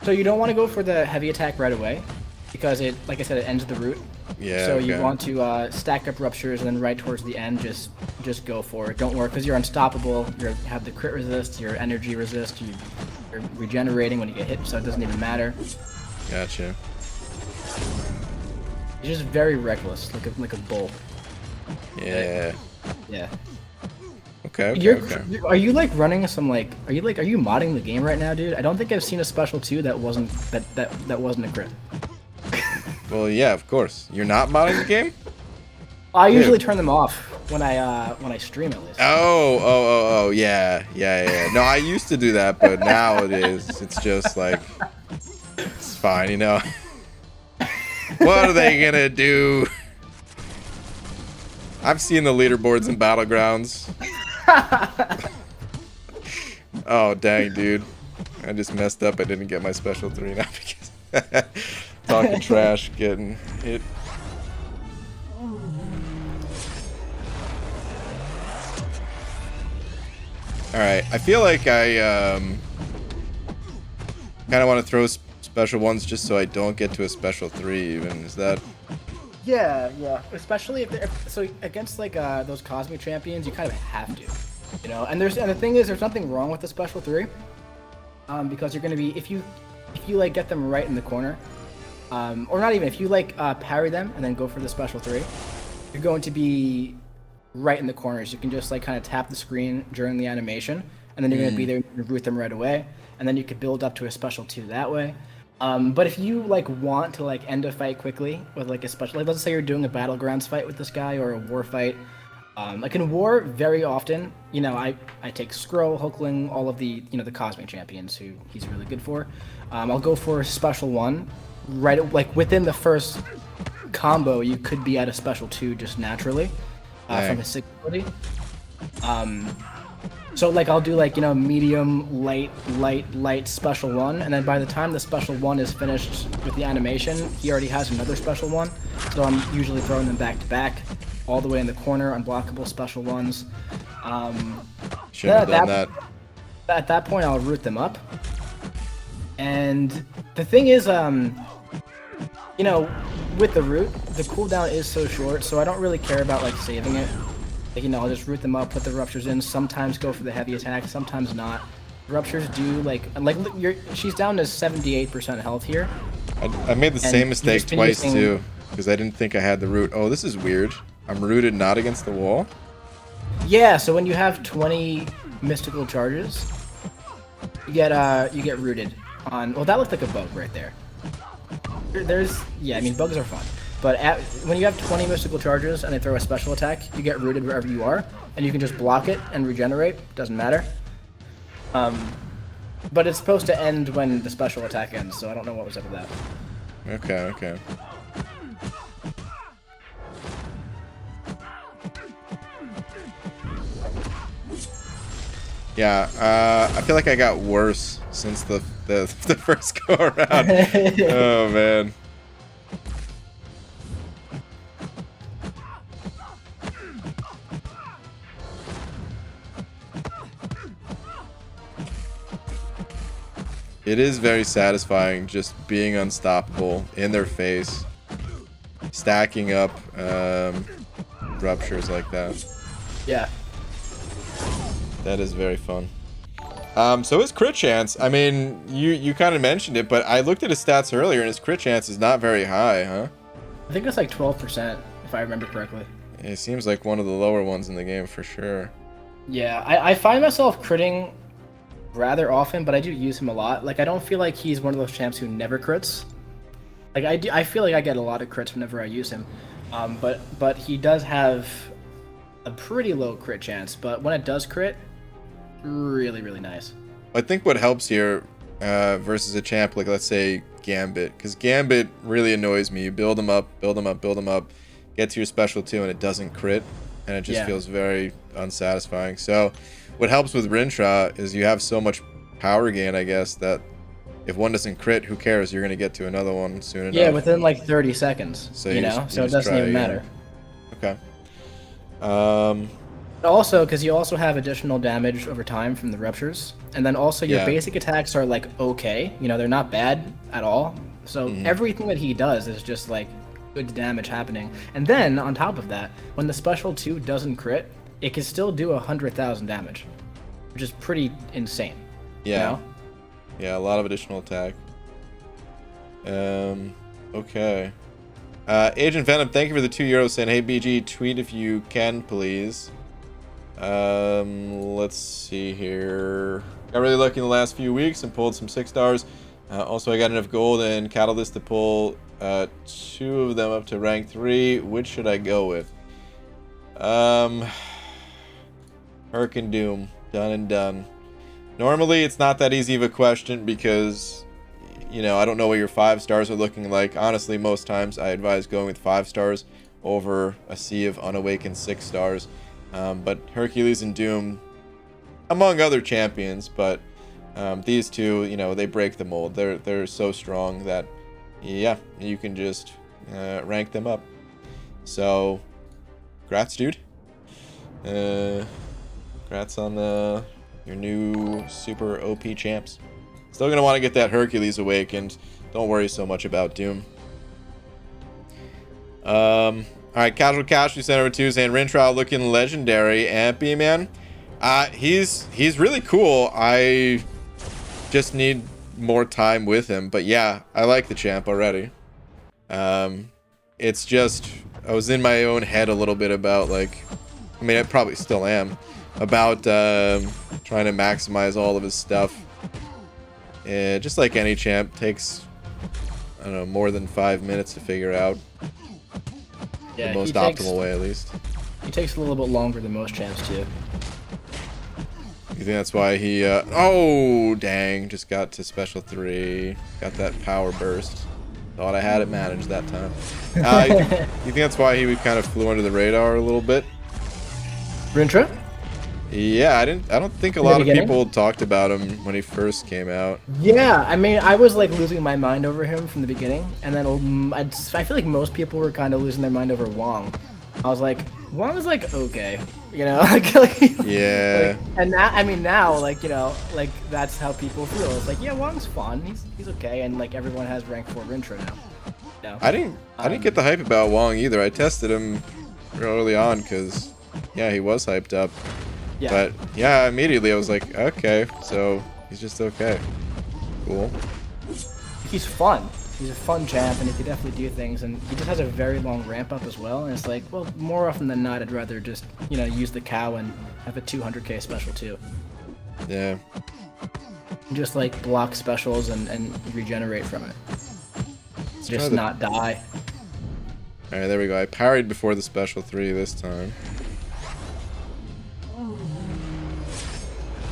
So you don't want to go for the heavy attack right away, because it, like I said, it ends the root. Yeah. So okay. you want to stack up ruptures, and then right towards the end, just go for it. Don't worry, because you're unstoppable. You have the crit resist, your energy resist, you're regenerating when you get hit, so it doesn't even matter. Gotcha. You're just very reckless, like a bull. Yeah. Yeah. Okay, okay. Are you like running some like? Are you modding the game right now, dude? I don't think I've seen a special 2 that wasn't a crit. Well, yeah, of course. You're not modding the game? I usually turn them off when I stream, at least. Oh, yeah. No, I used to do that, but nowadays it's just like, it's fine, you know. What are they gonna do? I've seen the leaderboards in Battlegrounds. Oh, dang, dude. I just messed up. I didn't get my special 3 now because talking trash, getting hit. Alright, I feel like I kind of want to throw special ones just so I don't get to a special 3 even. Is that... Yeah. Especially if they're so against like those Cosmic champions, you kind of have to, you know. And the thing is, there's nothing wrong with the special 3, because you're gonna be if you like get them right in the corner, or not even if you like parry them and then go for the special 3, you're going to be right in the corners. You can just like kind of tap the screen during the animation, and then you're gonna be there and root them right away, and then you could build up to a special 2 that way. But if you like want to like end a fight quickly with like a special, like let's say you're doing a battlegrounds fight with this guy or a war fight, like in war very often, you know, I take Skrull, Hulkling, all of the, you know, the Cosmic champions who he's really good for. I'll go for a special 1, right, like within the first combo you could be at a special 2 just naturally from his ability. So like I'll do like, you know, medium, light, special 1, and then by the time the special 1 is finished with the animation, he already has another special 1. So I'm usually throwing them back to back, all the way in the corner, unblockable special 1s. Shouldn't have done that. At that point, I'll root them up. And the thing is, you know, with the root, the cooldown is so short, so I don't really care about like saving it. Like, you know, I'll just root them up, put the ruptures in, sometimes go for the heavy attack, sometimes not. Ruptures do, like she's down to 78% health here. I made the same mistake twice too, because I didn't think I had the root. Oh, this is weird. I'm rooted not against the wall? Yeah, so when you have 20 mystical charges, you get rooted on, well, that looked like a bug right there. Yeah, I mean, bugs are fun. But when you have 20 mystical charges and they throw a special attack, you get rooted wherever you are, and you can just block it and regenerate. Doesn't matter. But it's supposed to end when the special attack ends, so I don't know what was up with that. Okay. Yeah, I feel like I got worse since the first go around. Oh man. It is very satisfying just being unstoppable in their face, stacking up ruptures like that. Yeah. That is very fun. So his crit chance, I mean, you kind of mentioned it, but I looked at his stats earlier and his crit chance is not very high, huh? I think it's like 12%, if I remember correctly. It seems like one of the lower ones in the game for sure. Yeah, I find myself critting rather often, but I do use him a lot. Like, I don't feel like he's one of those champs who never crits. Like, I feel like I get a lot of crits whenever I use him. But he does have a pretty low crit chance, but when it does crit, really, really nice. I think what helps here versus a champ like, let's say, Gambit, because Gambit really annoys me. You build him up, build him up, build him up, get to your special 2, and it doesn't crit, and it just feels very unsatisfying. So what helps with Rintrah is you have so much power gain, I guess, that if one doesn't crit, who cares? You're going to get to another one soon enough. Yeah, within like 30 seconds, so you know? So it doesn't even matter. Okay. Also, because you also have additional damage over time from the ruptures, and then also your basic attacks are like okay, you know, they're not bad at all. So everything that he does is just like good damage happening. And then on top of that, when the special 2 doesn't crit, it can still do 100,000 damage, which is pretty insane. Yeah. You know? Yeah, a lot of additional attack. Okay. Agent Venom, thank you for the €2 saying, hey BG, tweet if you can, please. Let's see here. Got really lucky in the last few weeks and pulled some 6 stars. Also, I got enough gold and catalyst to pull 2 of them up to rank 3. Which should I go with? Hurricane Doom. Done and done. Normally, it's not that easy of a question because, you know, I don't know what your 5 stars are looking like. Honestly, most times I advise going with 5 stars over a sea of unawakened 6 stars. But Hercules and Doom, among other champions, but these two, you know, they break the mold. They're so strong that, yeah, you can just rank them up. So, congrats, dude. Congrats on your new super OP champs. Still gonna want to get that Hercules awakened. Don't worry so much about Doom. Alright, Casual Cash, we sent over to saying Rintrah looking legendary. Ampy, man. He's really cool. I just need more time with him. But yeah, I like the champ already. It's just, I was in my own head a little bit about, like, I mean, I probably still am, about trying to maximize all of his stuff. Just like any champ, takes, I don't know, more than 5 minutes to figure out. Yeah, the most optimal way, at least. He takes a little bit longer than most champs, too. You think that's why he, oh, dang, just got to special 3. Got that power burst. Thought I had it managed that time. You think that's why he kind of flew under the radar a little bit? Rintrah? Yeah, I don't think a lot of people talked about him when he first came out. Yeah, I mean, I was like losing my mind over him from the beginning, and then I feel like most people were kind of losing their mind over Wong. I was like, Wong is like okay, you know, yeah. Like, and now, I mean, now, like, you know, like that's how people feel. It's like, yeah, Wong's fun, he's okay, and like everyone has rank 4 Rintrah now. You know? I didn't get the hype about Wong either. I tested him early on because, yeah, he was hyped up. Yeah. But yeah, immediately I was like, okay, so he's just okay. Cool. He's fun. He's a fun champ, and he can definitely do things, and he just has a very long ramp up as well. And it's like, well, more often than not, I'd rather just, you know, use the cow and have a 200k special too. Yeah. Just like block specials and regenerate from it. Just not die. All right, there we go. I parried before the special 3 this time.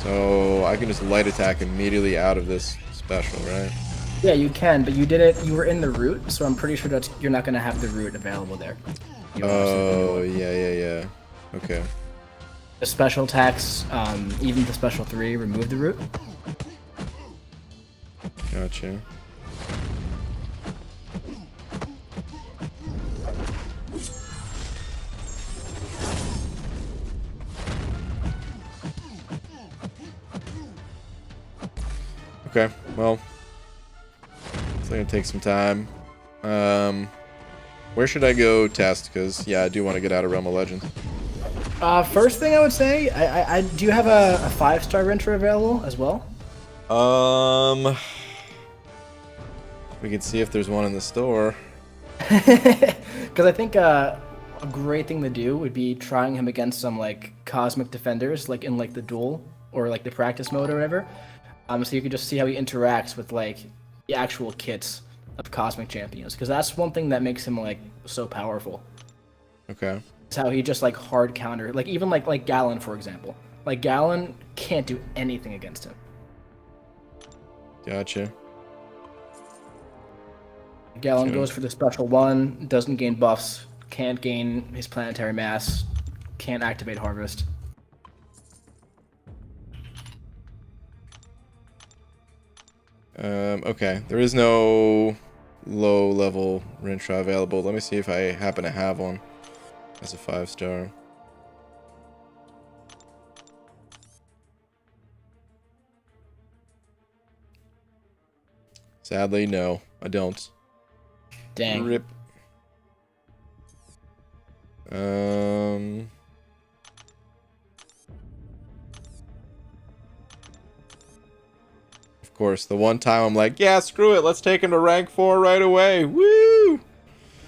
So I can just light attack immediately out of this special, right? Yeah, you can, but you did it. You were in the route, so I'm pretty sure that you're not gonna have the route available there. Oh, yeah. Okay. The special attacks, even the special 3, remove the root. Gotcha. Okay, well, it's gonna take some time. Where should I go test? Because, yeah, I do want to get out of Realm of Legends. First thing I would say, I do you have a 5-star Rintrah available as well? We can see if there's one in the store. Because I think a great thing to do would be trying him against some like cosmic defenders, like in like the duel or like the practice mode or whatever. So you can just see how he interacts with like the actual kits of cosmic champions, because that's one thing that makes him like so powerful. Okay. It's how he just like hard counter, like even like Galen, for example. Like Galen can't do anything against him. Gotcha. Galen goes for the special 1, doesn't gain buffs, can't gain his planetary mass, can't activate harvest. Okay. There is no low-level Rintrah available. Let me see if I happen to have one as a 5-star. Sadly, no, I don't. Dang. Rip. Of course, the one time I'm like, yeah, screw it, let's take him to rank 4 right away. Woo!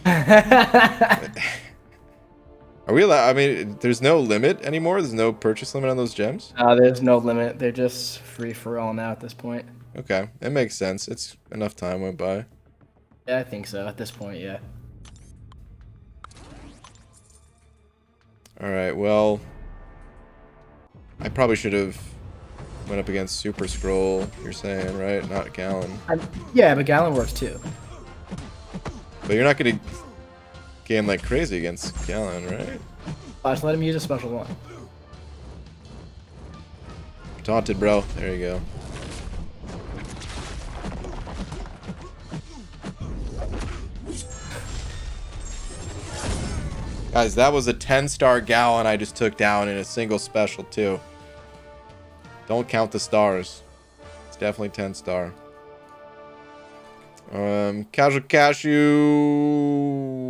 Are we allowed? I mean, there's no limit anymore. There's no purchase limit on those gems. There's no limit. They're just free for all now at this point. Okay, it makes sense. It's enough time went by. Yeah, I think so. At this point, yeah. All right. Well, I probably should have went up against Super Scroll. You're saying, right? Not Galen. Yeah, but Galen works too. But you're not gonna game like crazy against Galen, right? Just let him use a special 1. Taunted, bro. There you go. Guys, that was a 10-star Galen I just took down in a single special, too. Don't count the stars. It's definitely 10-star. Casual Cashew...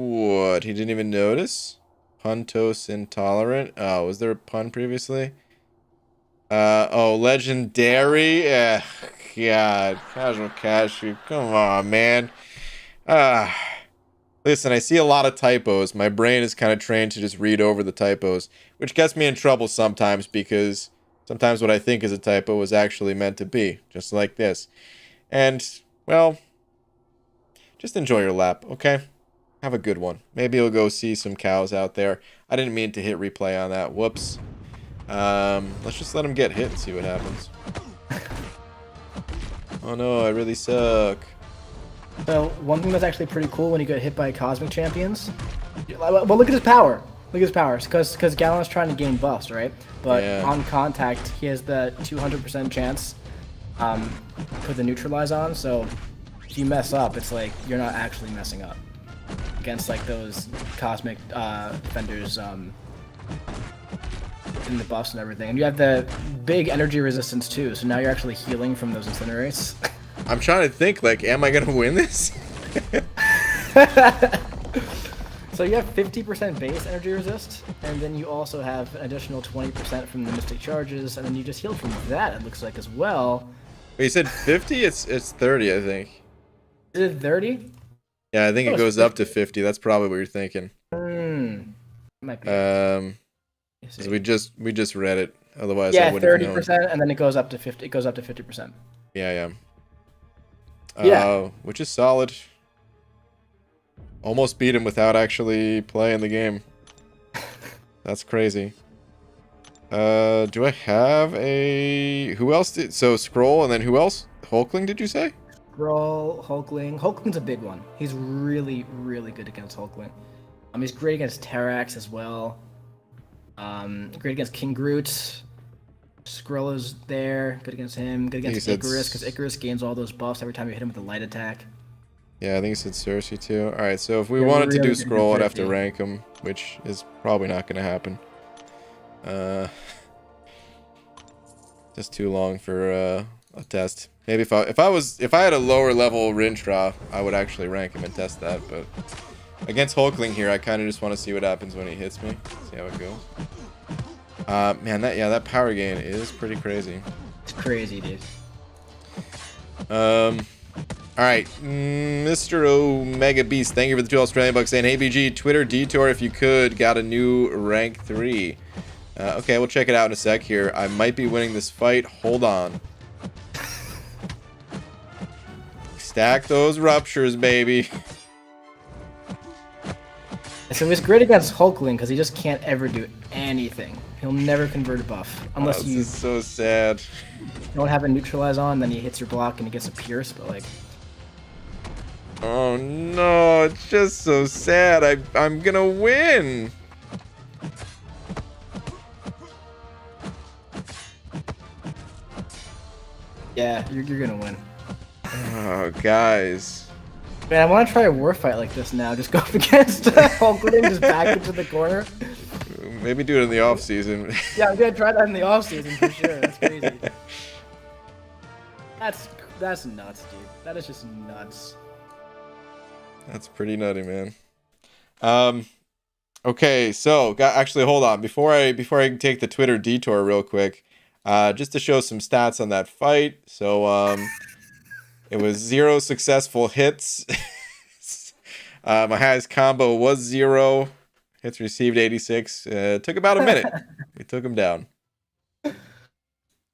What? He didn't even notice? Puntos Intolerant? Oh, was there a pun previously? Oh, Legendary? God. Casual Cashew. Come on, man. Listen, I see a lot of typos. My brain is kind of trained to just read over the typos, which gets me in trouble sometimes because sometimes what I think is a typo is actually meant to be, just like this. And, well, just enjoy your lap, okay? Have a good one. Maybe you'll go see some cows out there. I didn't mean to hit replay on that. Whoops. Let's just let him get hit and see what happens. Oh no, I really suck. So one thing that's actually pretty cool when you get hit by cosmic champions. Well, look at his power. Look at his powers, because Galen's trying to gain buffs, right? But on contact, he has the 200% chance put the neutralize on. So if you mess up, it's like you're not actually messing up against like those cosmic defenders in the buffs and everything. And you have the big energy resistance too. So now you're actually healing from those incinerates. I'm trying to think, like, am I gonna win this? So you have 50% base energy resist, and then you also have an additional 20% from the mystic charges, and then you just heal from that, it looks like, as well. Wait, you said 50? It's 30, I think. Is it 30? Yeah, I think it goes up to 50. That's probably what you're thinking. Might be. So we just read it. Otherwise, yeah, I wouldn't have known. 30%, and then it goes up to 50. It goes up to 50%. Yeah. Yeah. Which is solid. Almost beat him without actually playing the game. That's crazy. Do I have a... Who else did... So, Scroll, and then who else? Hulkling, did you say? Scroll, Hulkling. Hulkling's a big one. He's really, really good against Hulkling. He's great against Terrax as well. Great against King Groot. Skrilla's there. Good against him. Good against Icarus, because Icarus gains all those buffs every time you hit him with a light attack. Yeah, I think he said Cersei too. Alright, so if we Yeah, wanted to do really Scroll, I'd have to good. rank him, which is probably not going to happen. Just too long for a test. Maybe if I had a lower level Rintrah, I would actually rank him and test that, but against Hulkling here, I kind of just want to see what happens when he hits me. See how it goes. Man, that power gain is pretty crazy. It's crazy, dude. All right, Mr. Omega Beast, thank you for the 2 Australian bucks. Saying, hey BG, Twitter detour if you could, got a new rank 3. Okay, we'll check it out in a sec here. I might be winning this fight. Hold on. Stack those ruptures, baby. So he's great against Hulkling because he just can't ever do anything. He'll never convert a buff unless This you is so sad. don't have a neutralize on. Then he hits your block and he gets a pierce. But like, Oh no, it's just so sad. I'm gonna win. yeah, you're gonna win. Oh, guys. Man, I want to try a war fight like this now. Just go up against Hulkling, just back into the corner. Maybe do it in the off season. Yeah, I'm gonna try that in the off season for sure. That's crazy. That's nuts, dude. That is just nuts. That's pretty nutty, man. Okay, so actually hold on before I take the Twitter detour real quick, just to show some stats on that fight. So it was 0 successful hits. My highest combo was 0 hits received, 86. Took about a minute. We took him down.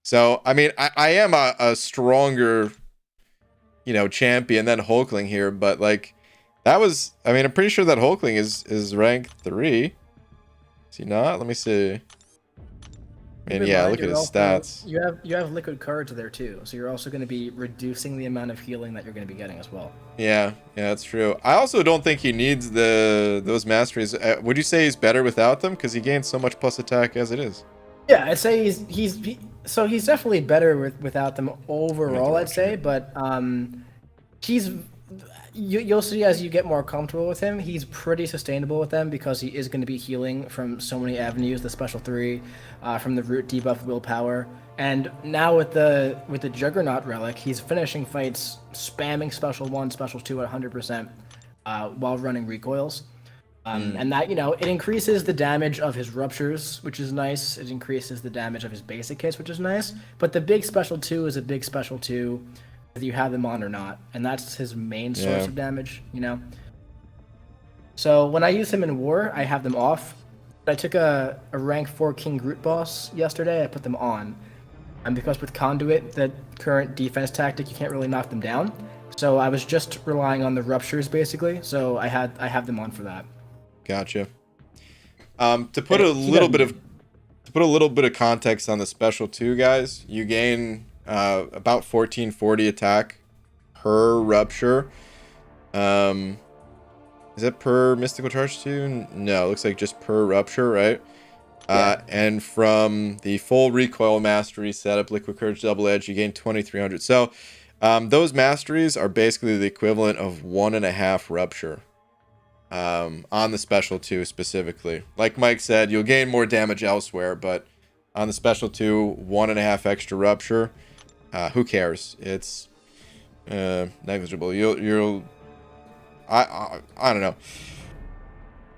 So I mean, I am a stronger, champion than Hulkling here, but like. That was, I mean, I'm pretty sure that Hulkling is rank 3. Is he not? Let me see. And yeah, look at his stats. You have liquid courage there too, so you're also going to be reducing the amount of healing that you're going to be getting as well. Yeah, that's true. I also don't think he needs those masteries. Would you say he's better without them? Because he gains so much plus attack as it is. Yeah, I'd say he's definitely better without them overall. I'd say, but you'll see as you get more comfortable with him, he's pretty sustainable with them because he is going to be healing from so many avenues. The special 3, from the root debuff, willpower, and now with the Juggernaut relic, he's finishing fights spamming special 1, special 2 at 100%, while running recoils. And that, it increases the damage of his ruptures, which is nice. It increases the damage of his basic hits, which is nice. But the big special 2 is a big special 2. Whether you have them on or not, and that's his main source of damage, So when I use him in war, I have them off. I took a rank 4 King Groot boss yesterday, I put them on. And because with Conduit, the current defense tactic, you can't really knock them down. So I was just relying on the ruptures basically, so I have them on for that. Gotcha. To put a little bit of context on the special 2, guys, you gain about 1440 attack per rupture. Is it per mystical charge 2? No, it looks like just per rupture, right? Yeah. And from the full recoil mastery setup, liquid courage double edge, you gain 2300. So those masteries are basically the equivalent of 1.5 rupture on the special 2 specifically. Like Mike said, you'll gain more damage elsewhere, but on the special 2, 1.5 extra rupture. Who cares? It's negligible. I don't know.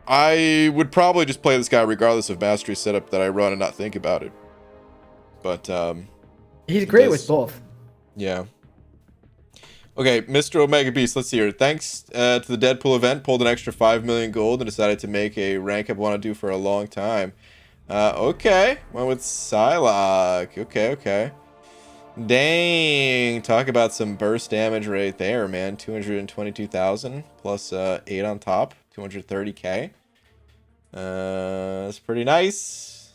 I would probably just play this guy regardless of mastery setup that I run and not think about it. But he's great with both. Yeah. Okay, Mr. Omega Beast, let's see here. Thanks to the Deadpool event, pulled an extra 5 million gold and decided to make a rank up I want to do for a long time. Okay. Went with Psylocke. Okay. Dang, talk about some burst damage right there, man. 222,000 plus 8 on top, 230k. That's pretty nice.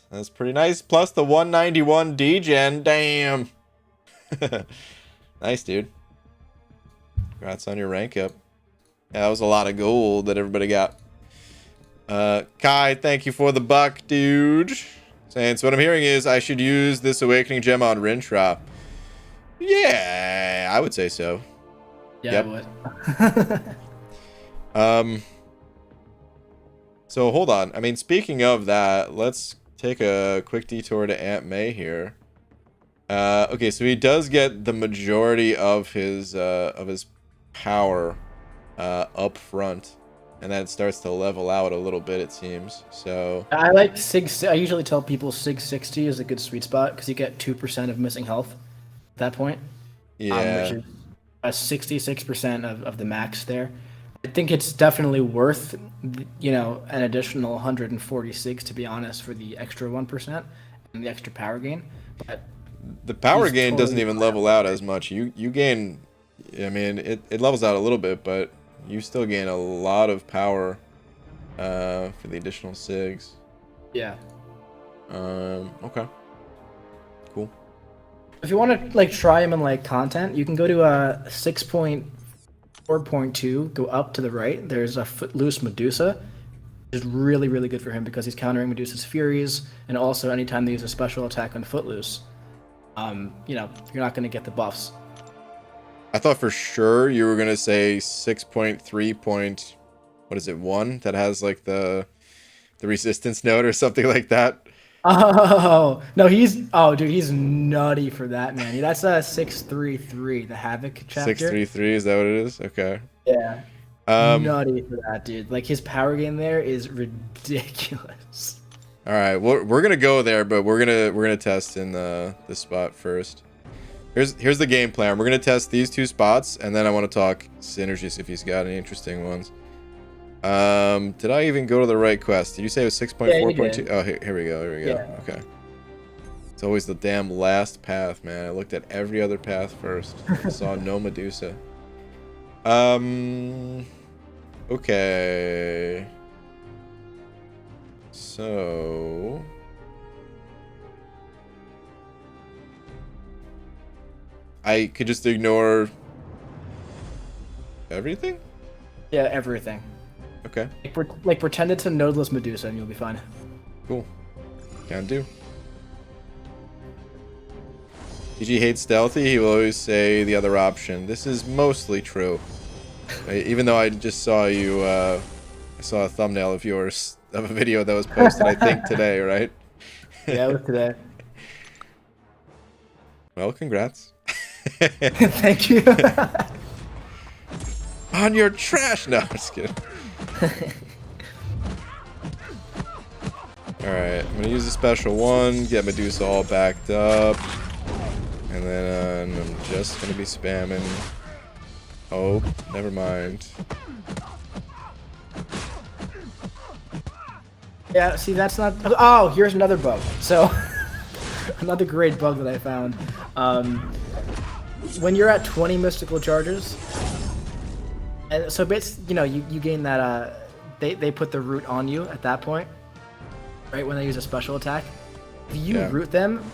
Plus the 191 degen. Damn. Nice, dude. Congrats on your rank up. Yeah, that was a lot of gold that everybody got. Kai, thank you for the buck, dude. Saying, so what I'm hearing is I should use this awakening gem on Rintrah. Yeah, I would say so. Yeah, Yep. I would. So hold on. I mean, speaking of that, let's take a quick detour to Aunt May here. Okay, so he does get the majority of his power up front, and then it starts to level out a little bit, it seems. So I like Sig. I usually tell people Sig 60 is a good sweet spot because you get 2% of missing health at that point. yeah, Which is 66% of the max there. I think it's definitely worth, an additional 146 to be honest for the extra 1% and the extra power gain. But the power he's gain doesn't totally even level out as much. You gain, I mean, it levels out a little bit, but you still gain a lot of power for the additional SIGs. Yeah. Okay. Cool. If you want to try him in content, you can go to 6.4.2, go up to the right. There's a Footloose Medusa. Is really, really good for him because he's countering Medusa's Furies, and also anytime they use a special attack on Footloose, you're not going to get the buffs. I thought for sure you were gonna say 6.3. What is it? 1 that has like the resistance note or something like that. Oh no, he's he's nutty for that, man. That's a 633, the Havoc chapter. 633, is that what it is? Okay. Yeah. Um. Nutty for that, dude. His power gain there is ridiculous. All right. We're gonna go there, but we're gonna test in the spot first. Here's the game plan. We're gonna test these 2 spots, and then I want to talk synergies if he's got any interesting ones. Did I even go to the right quest? Did you say it was 6.4.2? Oh, here we go. Yeah. Okay. It's always the damn last path, man. I looked at every other path first. Saw no Medusa. Okay. So I could just ignore everything? Yeah, everything. Okay. Pretend it's a nodeless Medusa and you'll be fine. Cool. Can do. DG hates stealthy, he will always say the other option. This is mostly true. Even though I just saw you, I saw a thumbnail of yours, of a video that was posted, I think, today, right? Yeah, it was today. Well, congrats. Thank you. On your trash! No, I'm just kidding. Alright, I'm gonna use a special one, get Medusa all backed up. And then I'm just gonna be spamming. Oh, never mind. Yeah, see, that's not... Oh, here's another bug. So, another great bug that I found. When you're at 20 mystical charges, and so you gain that, they put the root on you at that point, right, when they use a special attack. If you root them,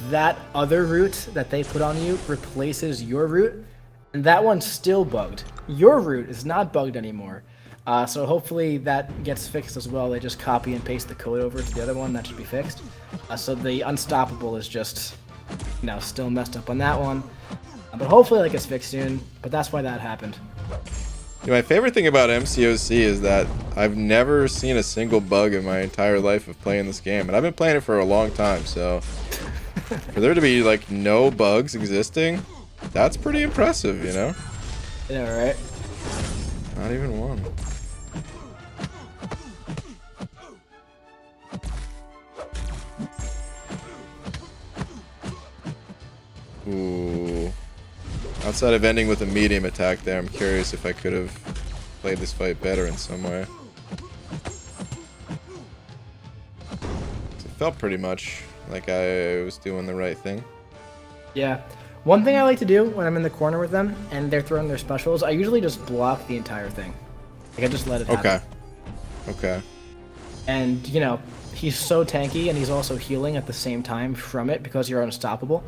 that other root that they put on you replaces your root, and that one's still bugged. Your root is not bugged anymore. So hopefully that gets fixed as well. They just copy and paste the code over to the other one. That should be fixed. So the Unstoppable is just, still messed up on that one. But hopefully that gets fixed soon. But that's why that happened. Yeah, my favorite thing about MCOC is that I've never seen a single bug in my entire life of playing this game. And I've been playing it for a long time, so for there to be, no bugs existing, that's pretty impressive, Yeah, right? Not even one. Ooh. Outside of ending with a medium attack there, I'm curious if I could have played this fight better in some way. It felt pretty much like I was doing the right thing. Yeah. One thing I like to do when I'm in the corner with them and they're throwing their specials, I usually just block the entire thing. I just let it happen. Okay. And, he's so tanky and he's also healing at the same time from it because you're unstoppable.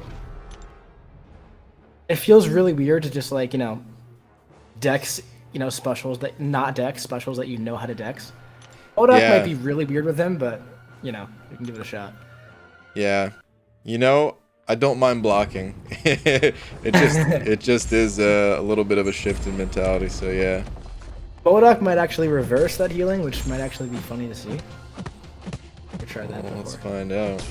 It feels really weird to just dex, specials that not dex specials that you know how to dex. Modoc Yeah. might be really weird with him, but you know, you can give it a shot. Yeah. You know, I don't mind blocking. it just is a little bit of a shift in mentality, so yeah. Modoc might actually reverse that healing, which might actually be funny to see. We'll try that Well, let's before. find out.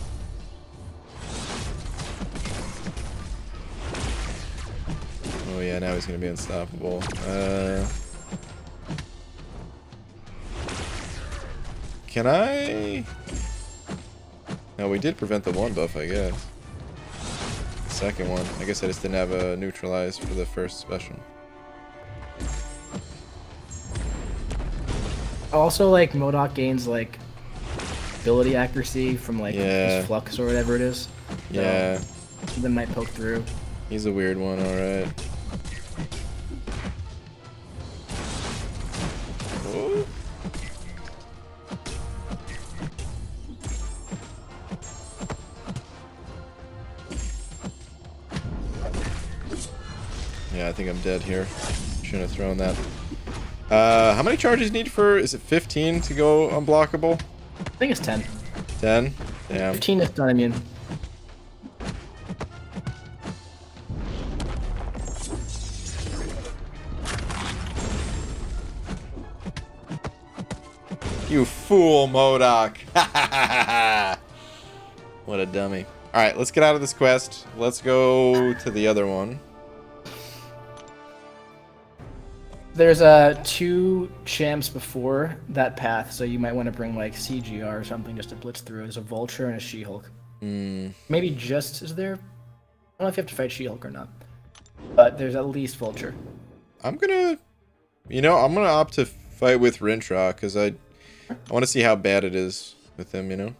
Oh yeah, now he's gonna be unstoppable. Can I? No, we did prevent the one buff, I guess. The second one. I guess I just didn't have a neutralize for the first special. Also, like Modoc gains like ability accuracy from like Yeah. his flux or whatever it is. So, Yeah, that might poke through. he's a weird one, alright. Oh. Yeah, I think I'm dead here. Shouldn't have thrown that. How many charges need for? Is it 15 to go unblockable? I think it's 10. 10? Damn. 15 is not immune. You fool, Modoc. What a dummy. Alright, let's get out of this quest. Let's go to the other one. There's 2 champs before that path, so you might want to bring like CGR or something just to blitz through. There's a Vulture and a She-Hulk. Maybe just is there? I don't know if you have to fight She-Hulk or not, but there's at least Vulture. I'm gonna opt to fight with Rintrah, because I want to see how bad it is with him, you know?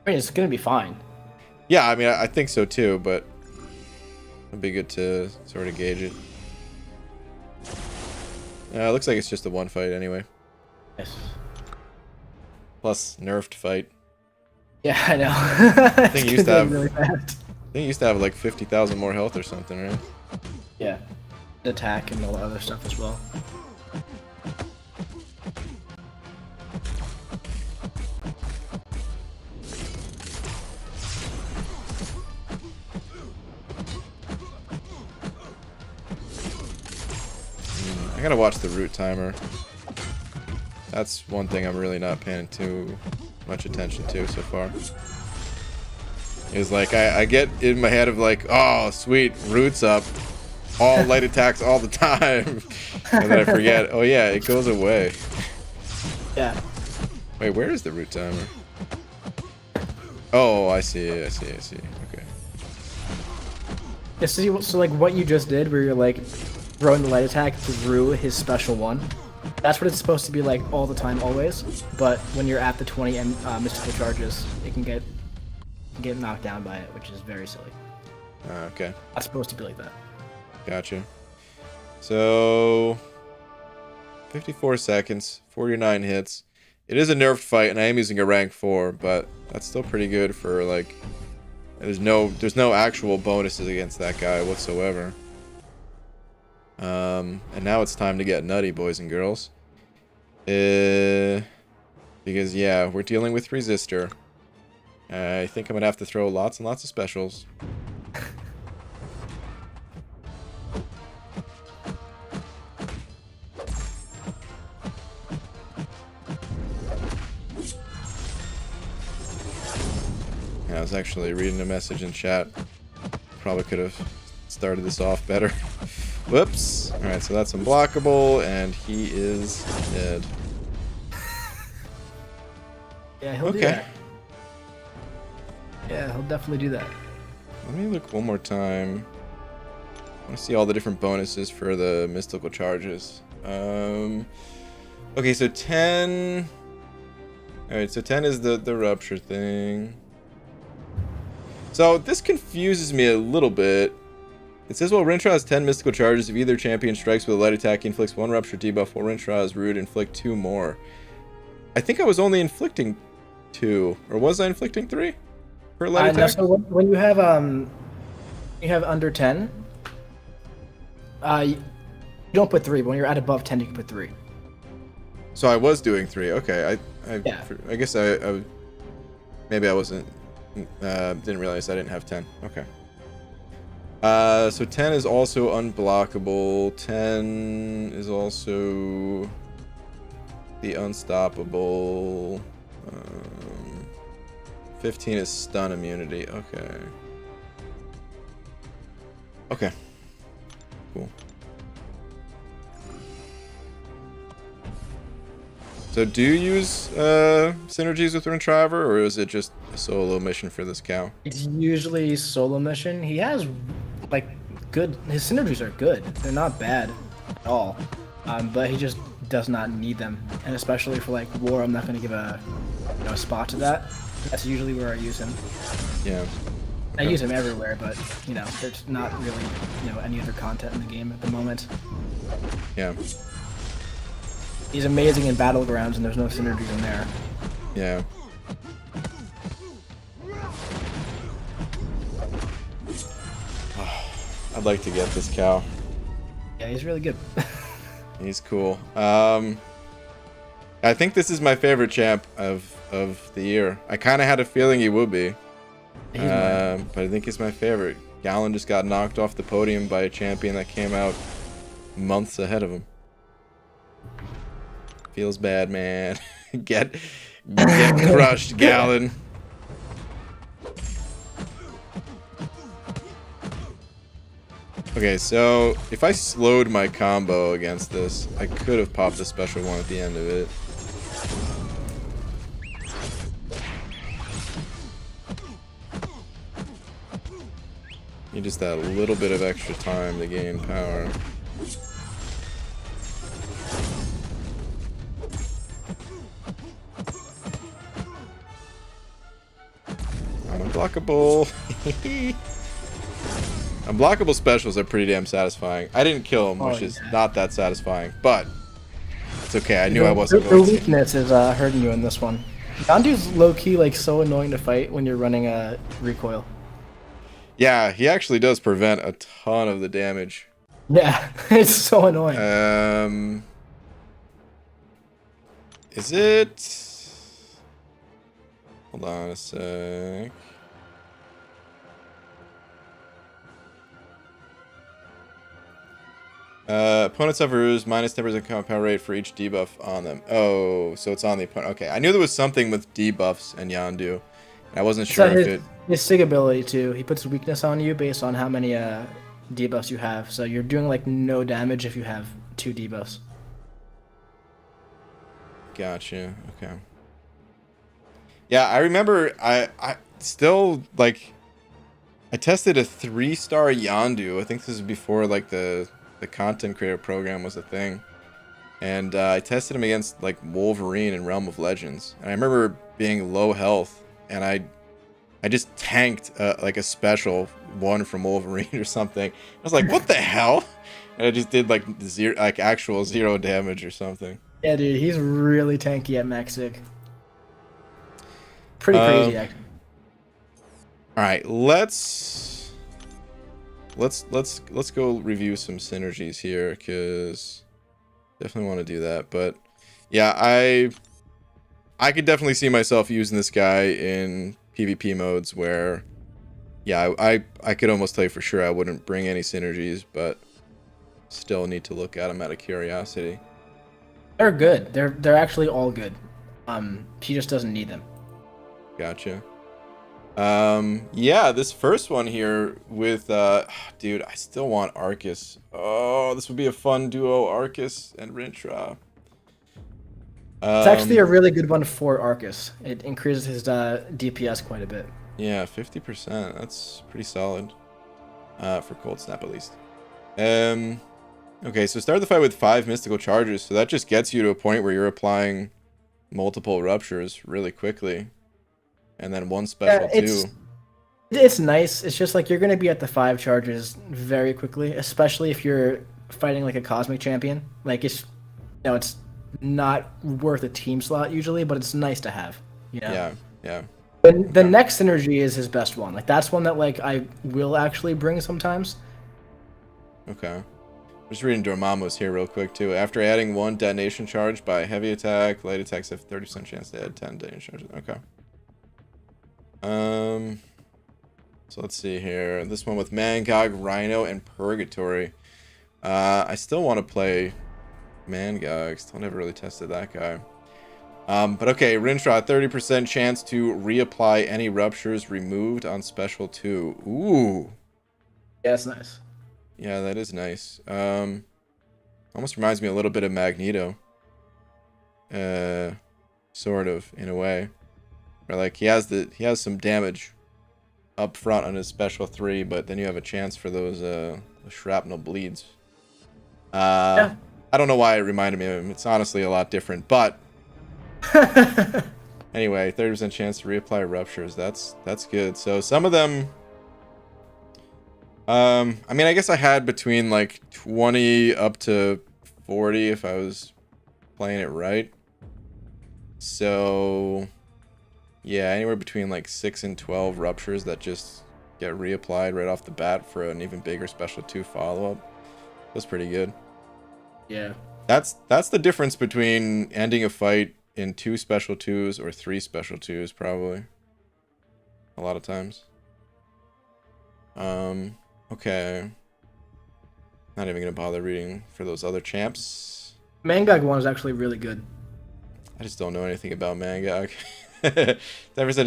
I mean, it's gonna be fine. Yeah, I mean, I think so too, but it'd be good to sort of gauge it. It looks like it's just a one fight anyway. Yes. Plus, nerfed fight. Yeah, I know. I think he used to have, really fast. I think he used to have like 50,000 more health or something, right? Yeah. Attack and all the other stuff as well. I gotta watch the root timer. That's one thing I'm really not paying too much attention to so far. Is like I get in my head of like, oh sweet, root's up, all light attacks all the time, and then I forget. Oh yeah, it goes away. Yeah. Wait, where is the root timer? Oh, I see. Okay. Yeah, so like what you just did, where you're like throwing the light attack through his special one. That's what it's supposed to be like all the time, always. But when you're at the 20 mystical charges, it can get knocked down by it, which is very silly. Okay. Not supposed to be like that. Gotcha. So 54 seconds, 49 hits. It is a nerfed fight, and I am using a rank 4, but that's still pretty good for like. There's no actual bonuses against that guy whatsoever. And now it's time to get nutty, boys and girls. Because yeah, we're dealing with Resistor. I think I'm gonna have to throw lots and lots of specials. Yeah, I was actually reading a message in chat. Probably could have started this off better. Whoops. Alright, so that's unblockable, and he is dead. Yeah, he'll do that. Yeah, he'll definitely do that. Let me look one more time. I want to see all the different bonuses for the mystical charges. Okay, so 10... Alright, so 10 is the rupture thing. So this confuses me a little bit. It says, well, Rintrah has 10 mystical charges. If either champion strikes with a light attack, he inflicts 1 rupture debuff, while Rintrah has root, inflict 2 more. I think I was only inflicting 2. Or was I inflicting 3? Per light attack? No, so when you have under 10, you don't put 3, but when you're at above 10, you can put 3. So I was doing 3. Okay, Yeah. I guess I maybe I wasn't didn't realize I didn't have 10. Okay. So 10 is also unblockable. 10 is also the unstoppable. 15 is stun immunity. Okay. Okay. Cool. So do you use synergies with Rintrah, or is it just a solo mission for this cow? It's usually solo mission. He has like good. His synergies are good. They're not bad at all. But he just does not need them, and especially for like war, I'm not going to give a spot to that. That's usually where I use him. Yeah. I use him everywhere, but there's not really any other content in the game at the moment. Yeah. He's amazing in battlegrounds, and there's no synergies in there. Yeah. I'd like to get this cow. Yeah, he's really good. He's cool. I think this is my favorite champ of the year. I kind of had a feeling he would be. But I think he's my favorite. Gallon just got knocked off the podium by a champion that came out months ahead of him. Feels bad, man. Get crushed, Gallon. Okay, so if I slowed my combo against this, I could have popped a special one at the end of it. Need just that little bit of extra time to gain power. Unblockable. Unblockable specials are pretty damn satisfying. I didn't kill him, which is not that satisfying, but it's okay. I knew I wasn't going to. The weakness is hurting you in this one. Yondu's low-key like so annoying to fight when you're running a recoil. Yeah, he actually does prevent a ton of the damage. Yeah, it's so annoying. Is it? Hold on a sec. Opponents have used minus 10% combat power rate for each debuff on them. Oh, so it's on the opponent. Okay, I knew there was something with debuffs and Yondu. I wasn't sure if it... His sig ability, too. He puts weakness on you based on how many debuffs you have. So you're doing, like, no damage if you have 2 debuffs. Gotcha. Okay. Yeah, I remember I still, like... I tested a 3-star Yondu. I think this is before, like, the content creator program was a thing. And I tested him against, like, Wolverine in Realm of Legends. And I remember being low health. And I just tanked like a special one from Wolverine or something. I was like, what the hell? And I just did like actual 0 damage or something. Yeah, dude, he's really tanky at max sig. Pretty crazy, actually. All right, let's go review some synergies here, because definitely want to do that. But yeah, I could definitely see myself using this guy in PvP modes where, yeah, I could almost tell you for sure I wouldn't bring any synergies, but still need to look at them out of curiosity. They're good. They're actually all good. He just doesn't need them. Gotcha. Yeah, this first one here with dude, I still want Arcus. Oh, this would be a fun duo, Arcus and Rintrah. It's actually a really good one for Arcus. It increases his DPS quite a bit. Yeah, 50%. That's pretty solid. For Cold Snap, at least. Okay, so start the fight with 5 mystical charges. So that just gets you to a point where you're applying multiple ruptures really quickly. And then 1 special too. It's nice. It's just like you're going to be at the 5 charges very quickly, especially if you're fighting like a cosmic champion. Like it's not worth a team slot usually, but it's nice to have. Yeah. The next synergy is his best one. Like that's one that like I will actually bring sometimes. Okay. Just reading Dormammu's here real quick too. After adding 1 detonation charge by heavy attack, light attacks have 30% chance to add 10 detonation charges. Okay. So let's see here. This one with Mangog, Rhino, and Purgatory. I still want to play Mangog. Still never really tested that guy. But okay, Rintrah, 30% chance to reapply any ruptures removed on special 2. Ooh. Yeah, that's nice. Yeah, that is nice. Almost reminds me a little bit of Magneto. Sort of, in a way. Where like he has some damage up front on his special 3, but then you have a chance for those shrapnel bleeds. Yeah. I don't know why it reminded me of him. It's honestly a lot different, but anyway, 30% chance to reapply ruptures. That's good. So some of them, I mean, I guess I had between like 20 up to 40 if I was playing it right. So yeah, anywhere between like 6 and 12 ruptures that just get reapplied right off the bat for an even bigger special 2 follow-up. That's pretty good. Yeah. That's the difference between ending a fight in 2 special 2s or 3 special 2s, probably. A lot of times. Okay. Not even gonna bother reading for those other champs. Mangog one is actually really good. I just don't know anything about Mangog. 10%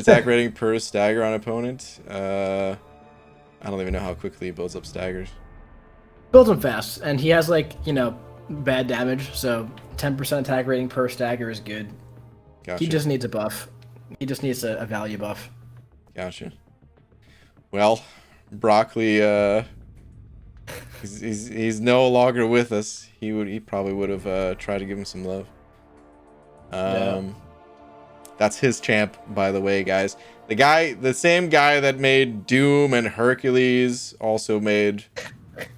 attack rating per stagger on opponent. I don't even know how quickly he builds up staggers. Builds him fast, and he has like, you know, bad damage, so 10% attack rating per stagger is good. Gotcha. He just needs a buff. He just needs a value buff. Gotcha. Well, Broccoli, he's no longer with us. He probably would have tried to give him some love. Yeah. That's his champ, by the way, guys. The same guy that made Doom and Hercules also made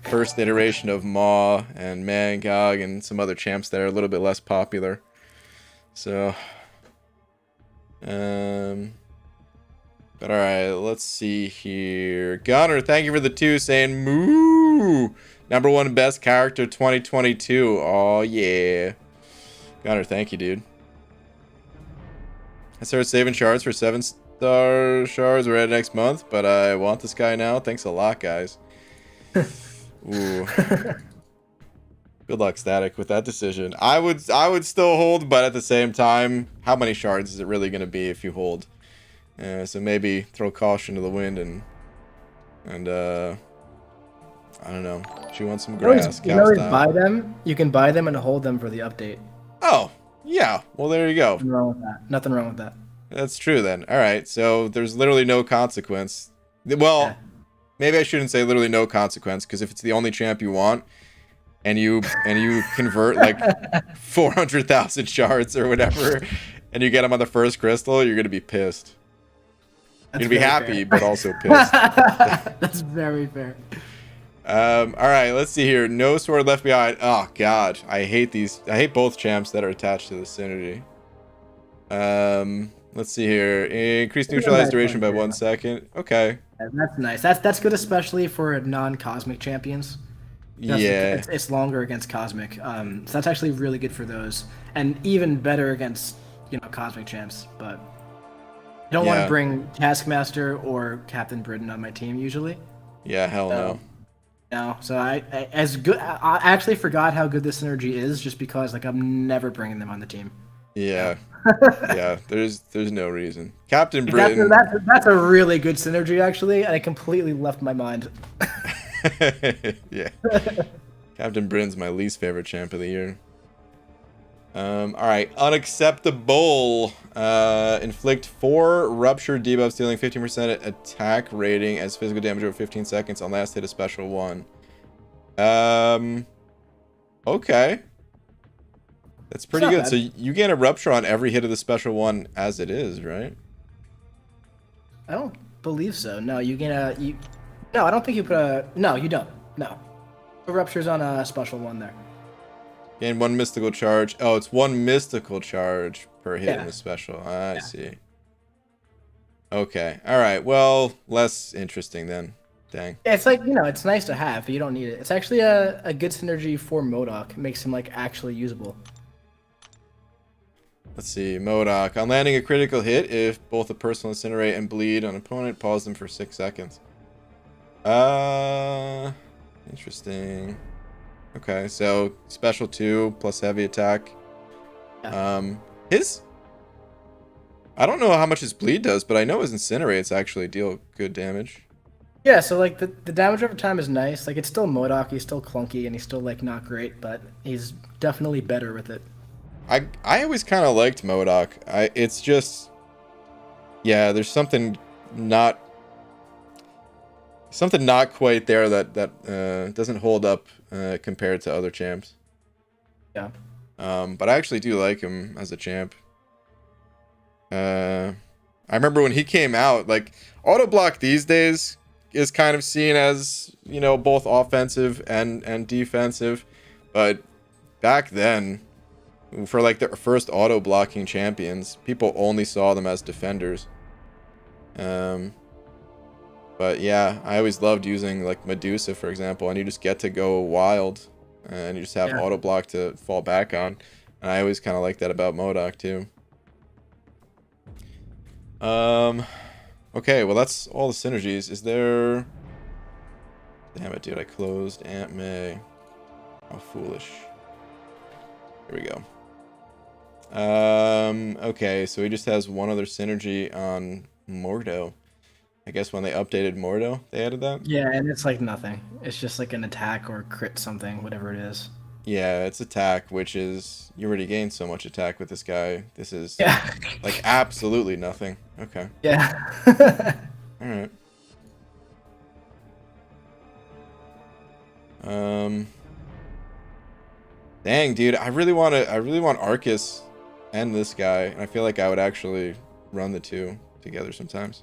first iteration of Maw and Mangog and some other champs that are a little bit less popular. So, but all right, let's see here. Gunner, thank you for the 2, saying moo. Number 1 best character 2022. Oh yeah, Gunner, thank you, dude. I started saving shards for 7-star shards. We're at next month, but I want this guy now. Thanks a lot, guys. Ooh. Good luck, Static, with that decision. I would still hold, but at the same time, how many shards is it really going to be if you hold? So maybe throw caution to the wind and I don't know. She wants some grass. You can always buy them. You can buy them and hold them for the update. Oh, yeah. Well, there you go. Nothing wrong with that. Nothing wrong with that. That's true then. All right. So there's literally no consequence. Well, yeah. Maybe I shouldn't say literally no consequence, because if it's the only champ you want and you convert like 400,000 shards or whatever and you get them on the first crystal, you're going to be pissed. You're going to be happy, but also pissed. That's very fair. All right, let's see here. No sword left behind. Oh god, I hate these. I hate both champs that are attached to the synergy. Let's see here. Increase neutralize duration by 1 second. Okay. That's nice. That's good, especially for non-cosmic champions. Yeah. It's longer against cosmic. So that's actually really good for those, and even better against, you know, cosmic champs. But I don't want to bring Taskmaster or Captain Britain on my team usually. Yeah, hell no. No, so I actually forgot how good this synergy is just because like I'm never bringing them on the team. Yeah. Yeah, there's no reason. Captain Britain. That's a really good synergy actually, and it completely left my mind. Yeah. Captain Britain's my least favorite champ of the year. All right, unacceptable. Inflict 4 rupture debuffs, dealing 15% attack rating as physical damage over 15 seconds on last hit of special 1. Okay. That's pretty good. So you get a rupture on every hit of the special 1 as it is, right? I don't believe so. No, you get a No, I don't think you put a. No, you don't. No, the rupture's on a special 1 there. Gain 1 mystical charge. Oh, it's 1 mystical charge per hit in the special. I see. Okay. All right. Well, less interesting then. Dang. It's like, it's nice to have, but you don't need it. It's actually a good synergy for MODOK. It makes him like actually usable. Let's see. MODOK. On landing a critical hit, if both a personal incinerate and bleed on opponent, pause them for 6 seconds. Interesting. Okay, so special 2 plus heavy attack. Yeah. I don't know how much his bleed does, but I know his incinerates actually deal good damage. Yeah, so like the damage over time is nice. Like it's still MODOK, he's still clunky and he's still like not great, but he's definitely better with it. I always kind of liked MODOK. It's just, yeah, there's something not quite there that doesn't hold up compared to other champs. Yeah. But I actually do like him as a champ. I remember when he came out, like auto block these days is kind of seen as, both offensive and defensive, but back then, for like the first auto blocking champions, people only saw them as defenders. But yeah, I always loved using like Medusa, for example, and you just get to go wild and you just have auto block to fall back on. And I always kind of like that about MODOK too. Okay, well that's all the synergies. Is there... Damn it, dude, I closed Aunt May. How foolish. Here we go. Okay, so he just has one other synergy on Mordo. I guess when they updated Mordo, they added that? Yeah, and it's like nothing. It's just like an attack or crit something, whatever it is. Yeah, it's attack, which is... You already gained so much attack with this guy. This is, like, absolutely nothing. Okay. Yeah. Alright. Dang, dude, I really want Arcus and this guy, and I feel like I would actually run the two together sometimes.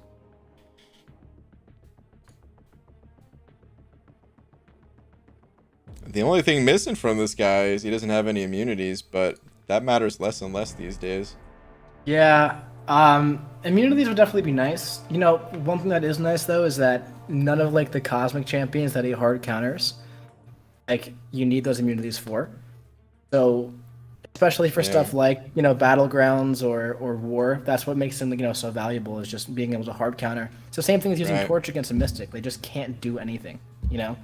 The only thing missing from this guy is he doesn't have any immunities, but that matters less and less these days. Yeah, immunities would definitely be nice. One thing that is nice though is that none of like the cosmic champions that he hard counters, like you need those immunities for. So, especially for stuff like battlegrounds or war, that's what makes them so valuable, is just being able to hard counter. So same thing as using Torch against a Mystic. They just can't do anything. You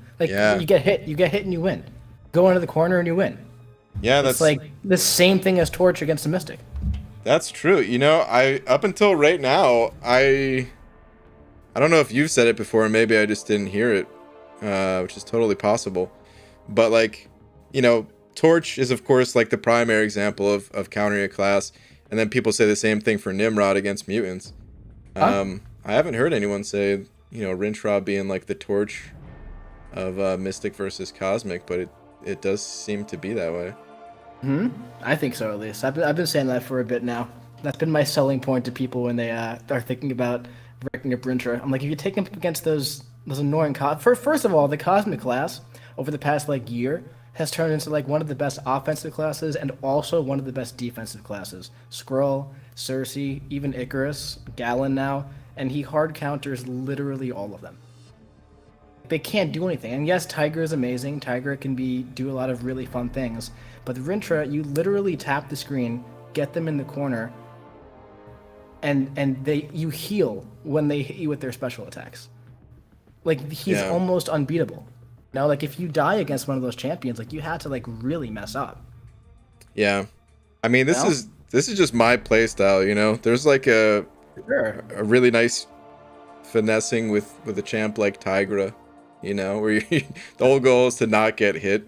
get hit and you win. Go into the corner and you win. Yeah, that's it's like the same thing as Torch against a Mystic. That's true. I up until right now, I don't know if you've said it before, and maybe I just didn't hear it, which is totally possible. But like, Torch is of course like the primary example of countering a class, and then people say the same thing for Nimrod against mutants. I haven't heard anyone say Rintrah being like the Torch of Mystic versus Cosmic, but it does seem to be that way. I think so, at least. I've been saying that for a bit now. That's been my selling point to people when they are thinking about ranking up Rintrah. I'm like, if you take him against those annoying first of all, the Cosmic class over the past like year has turned into like one of the best offensive classes and also one of the best defensive classes. Skrull, Cersei, even Icarus, Galen now, and he hard counters literally all of them. They can't do anything. And yes, Tiger is amazing. Tiger can do a lot of really fun things. But Rintrah, you literally tap the screen, get them in the corner, and you heal when they hit you with their special attacks. Like he's almost unbeatable. Like if you die against one of those champions, like you had to like really mess up. Yeah. I mean, this is just my play style, There's like a really nice finessing with a champ like Tigra, where the whole goal is to not get hit.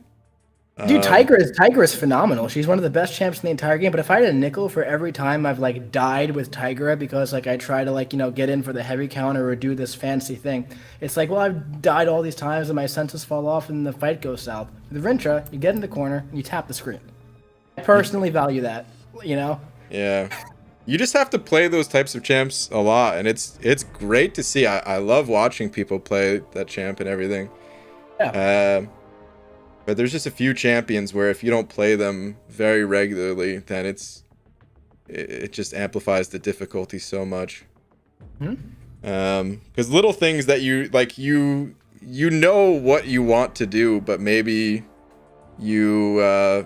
Dude, Tigra is phenomenal. She's one of the best champs in the entire game. But if I had a nickel for every time I've like died with Tigra because like I try to like get in for the heavy counter or do this fancy thing, it's like, well, I've died all these times and my senses fall off and the fight goes south. With Rintrah, you get in the corner and you tap the screen. I personally value that. Yeah. You just have to play those types of champs a lot, and it's great to see. I love watching people play that champ and everything. Yeah. But there's just a few champions where if you don't play them very regularly, then it just amplifies the difficulty so much. Because little things that you you know what you want to do, but maybe you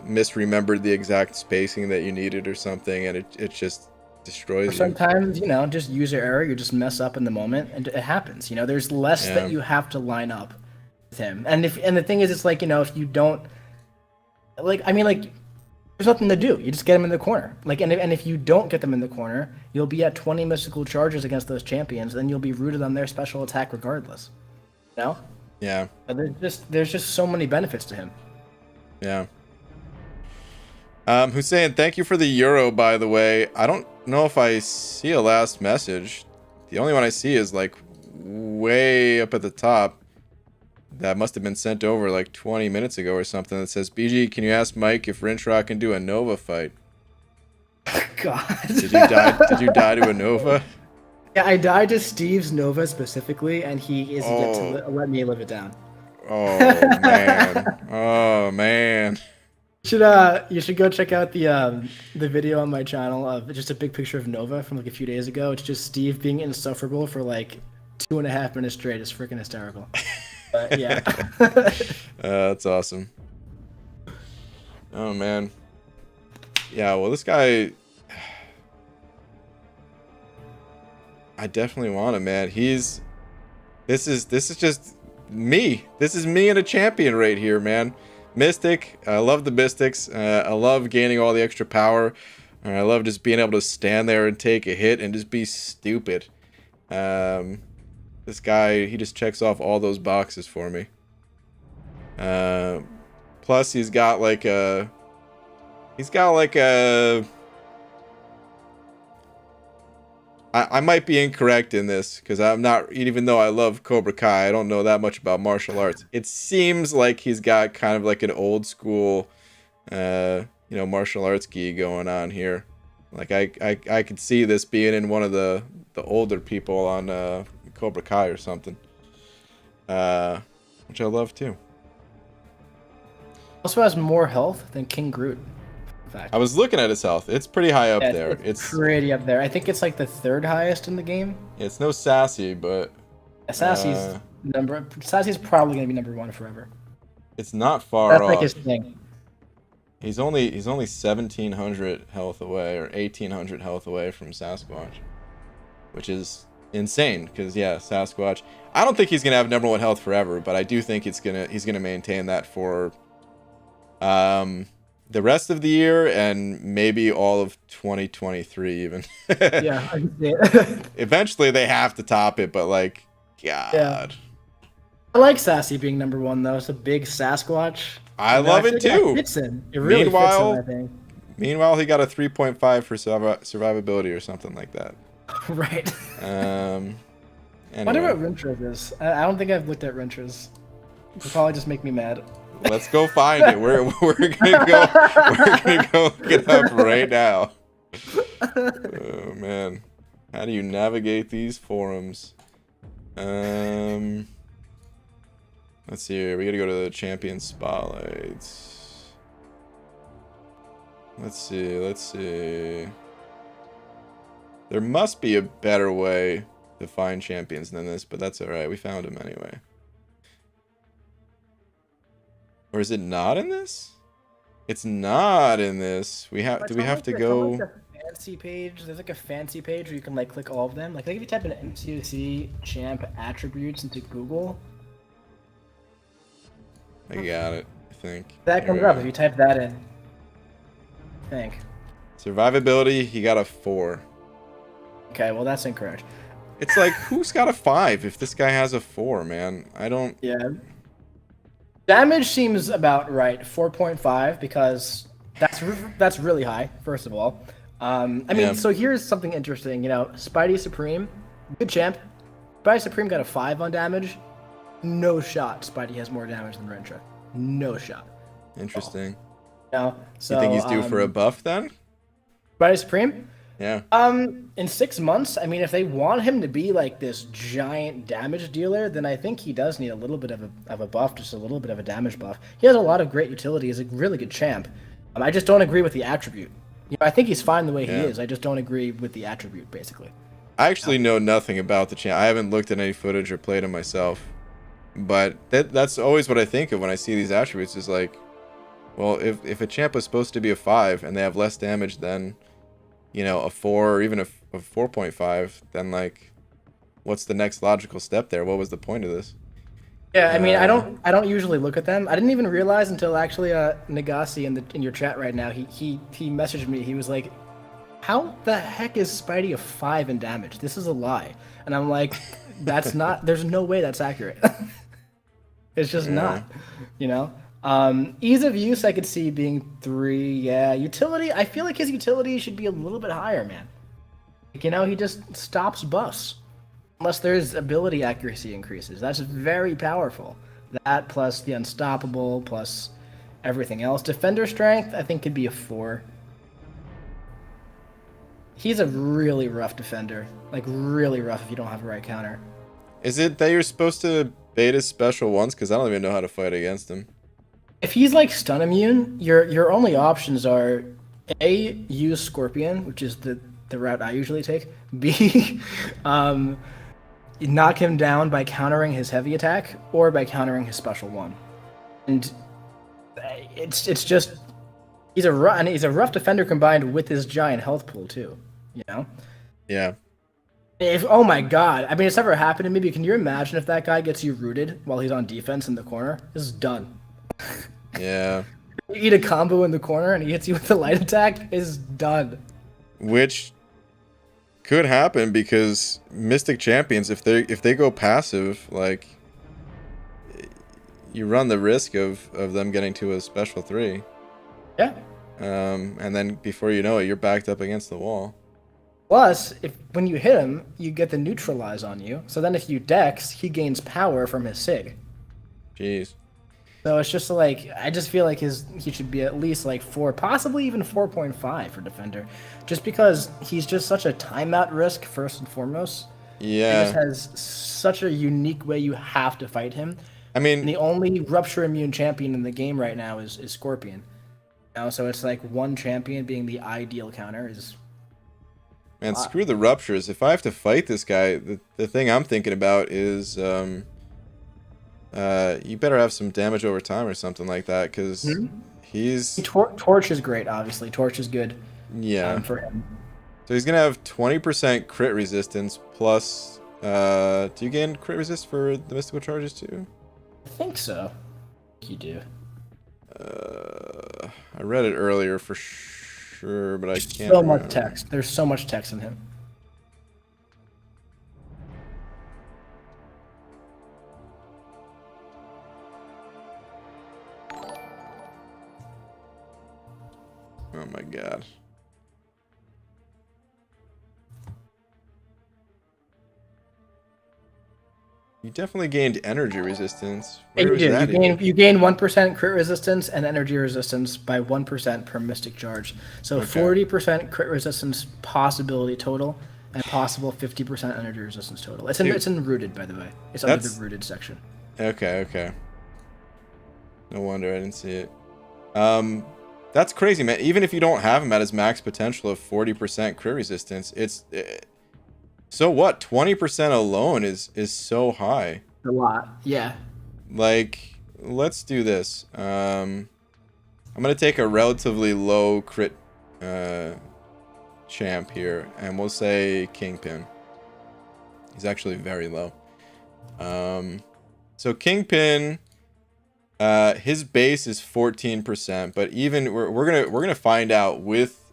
misremembered the exact spacing that you needed or something, and it just destroys Or you. sometimes, just user error. You just mess up in the moment, and it happens. There's less Yeah. that you have to line up with him. And the thing is, it's like, if you don't, there's nothing to do. You just get them in the corner. And if you don't get them in the corner, you'll be at 20 mystical charges against those champions, then you'll be rooted on their special attack regardless. Yeah. But there's just so many benefits to him. Yeah. Hussein, thank you for the euro, by the way. I don't know if I see a last message. The only one I see is like way up at the top. That must have been sent over like 20 minutes ago or something. That says, BG, can you ask Mike if Rintrah can do a Nova fight? God. Did you die to a Nova? Yeah, I died to Steve's Nova specifically, and he is yet to let me live it down. Oh man. Oh man. You should go check out the video on my channel of just a big picture of Nova from like a few days ago. It's just Steve being insufferable for like 2.5 minutes straight. It's freaking hysterical. But yeah. That's awesome. Oh man. Yeah, well this guy, I definitely want him, man. This is just me. This is me and a champion right here, man. Mystic. I love the Mystics. I love gaining all the extra power. I love just being able to stand there and take a hit and just be stupid. This guy, he just checks off all those boxes for me. Plus, he's got like a... I might be incorrect in this, because I'm not, even though I love Cobra Kai, I don't know that much about martial arts. It seems like he's got kind of like an old school, martial arts gi going on here. Like I could see this being in one of the older people on Cobra Kai or something, which I love too. Also has more health than King Groot. In fact, I was looking at his health. It's pretty high up there. It's pretty up there. I think it's like the 3rd highest in the game. It's no Sassy, but Sassy's probably gonna be number 1 forever. It's not far That's off. like his thing. He's only 1,700 health away, or 1,800 health away from Sasquatch, which is insane. Because yeah, Sasquatch. I don't think he's gonna have number 1 health forever, but I do think he's gonna maintain that for the rest of the year and maybe all of 2023 even. Yeah, I can see it. Eventually they have to top it, but like, God. Yeah. I like Sassy being number 1 though. It's a big Sasquatch. I love it too. It fits in. It really fits in, I think. Meanwhile, he got a 3.5 for survivability or something like that. Right. Anyway. I wonder what Rintrah is. I don't think I've looked at Rintrah's. It'll probably just make me mad. Let's go find it. We're gonna go look it up right now. Oh man, how do you navigate these forums? Let's see here. We gotta go to the champion spotlights. Let's see. There must be a better way to find champions than this, but that's alright. We found them anyway. Or is it not in this? It's not in this. Do we have to go? Like a fancy page. There's like a fancy page where you can like click all of them. Like if you type in MCC champ attributes into Google. I got it, I think. That comes up if you type that in. I think. Survivability, he got a 4. Okay, well that's incorrect. It's like, who's got a 5 if this guy has a 4, man? I don't... Yeah. Damage seems about right, 4.5, because that's really high, first of all. So here's something interesting, Spidey Supreme, good champ. Spidey Supreme got a 5 on damage. No shot Spidey has more damage than Rintrah. No shot. Interesting. So, you think he's due for a buff then? Spidey Supreme? Yeah. In 6 months, if they want him to be like this giant damage dealer, then I think he does need a little bit of a buff, just a little bit of a damage buff. He has a lot of great utility. He's a really good champ. I just don't agree with the attribute. I think he's fine the way he is. I just don't agree with the attribute, basically. I actually know nothing about the champ. I haven't looked at any footage or played him myself. But that's always what I think of when I see these attributes is like, well, if a champ was supposed to be a 5 and they have less damage than, you know, a 4 or even a 4.5, then like, what's the next logical step there? What was the point of this? Yeah, I mean, I don't usually look at them. I didn't even realize until actually Nagasi in your chat right now. He messaged me. He was like, "How the heck is Spidey a 5 in damage? This is a lie." And I'm like, "That's not. There's no way that's accurate. It's just not. You know." Ease of use, I could see being 3. Yeah, utility. I feel like his utility should be a little bit higher, man. Like, you know, he just stops buffs. Unless there's ability accuracy increases. That's very powerful. That plus the unstoppable plus everything else. Defender strength, I think, could be a 4. He's a really rough defender. Like, really rough if you don't have the right counter. Is it that you're supposed to bait his special once? Because I don't even know how to fight against him. If he's like stun immune, your only options are A, use Scorpion, which is the route I usually take. B, knock him down by countering his heavy attack or by countering his special one. And it's just he's a rough defender combined with his giant health pool too, you know? Yeah. If oh my god, I mean it's never happened to me, but can you imagine if that guy gets you rooted while he's on defense in the corner? This is done. Yeah. You eat a combo in the corner and he hits you with the light attack, is done. Which could happen because Mystic Champions, if they go passive, like you run the risk of them getting to a special 3. Yeah. And then before you know it, you're backed up against the wall. Plus, when you hit him, you get the neutralize on you. So then if you dex, he gains power from his sig. Jeez. So it's just like, I just feel like he should be at least like 4, possibly even 4.5 for defender. Just because he's just such a timeout risk, first and foremost. Yeah. He just has such a unique way you have to fight him. I mean, and the only rupture immune champion in the game right now is Scorpion. You know, so it's like one champion being the ideal counter is... Man, screw the ruptures. If I have to fight this guy, the thing I'm thinking about is... you better have some damage over time or something like that, because he's... Torch is great, obviously. Torch is good. Yeah. For him. So he's going to have 20% crit resistance, plus... do you gain crit resist for the mystical charges too? I think so. You do. I read it earlier for sure, but I can't So remember. much text. There's so much text in him. Oh my god. You definitely gained energy resistance. You was do. that You gain 1% crit resistance and energy resistance by 1% per mystic charge. So 40% crit resistance possibility total and possible 50% energy resistance total. It's in rooted, by the way. It's under the rooted section. Okay. No wonder I didn't see it. That's crazy, man. Even if you don't have him at his max potential of 40% crit resistance, so what? 20% alone is so high. A lot. Yeah. Like, let's do this. I'm gonna take a relatively low crit champ here, and we'll say Kingpin. He's actually very low. So Kingpin, his base is 14%, but even we're gonna find out with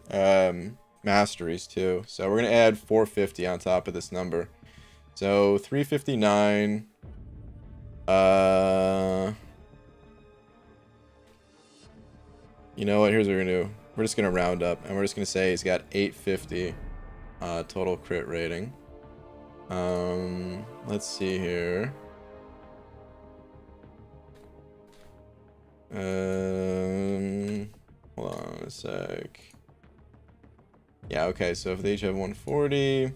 masteries too. So we're gonna add 450 on top of this number. So 359. You know what? Here's what we're gonna do. We're just gonna round up, and we're just gonna say he's got 850 total crit rating. Let's see here. Hold on a sec. Yeah, okay, so if they each have 140,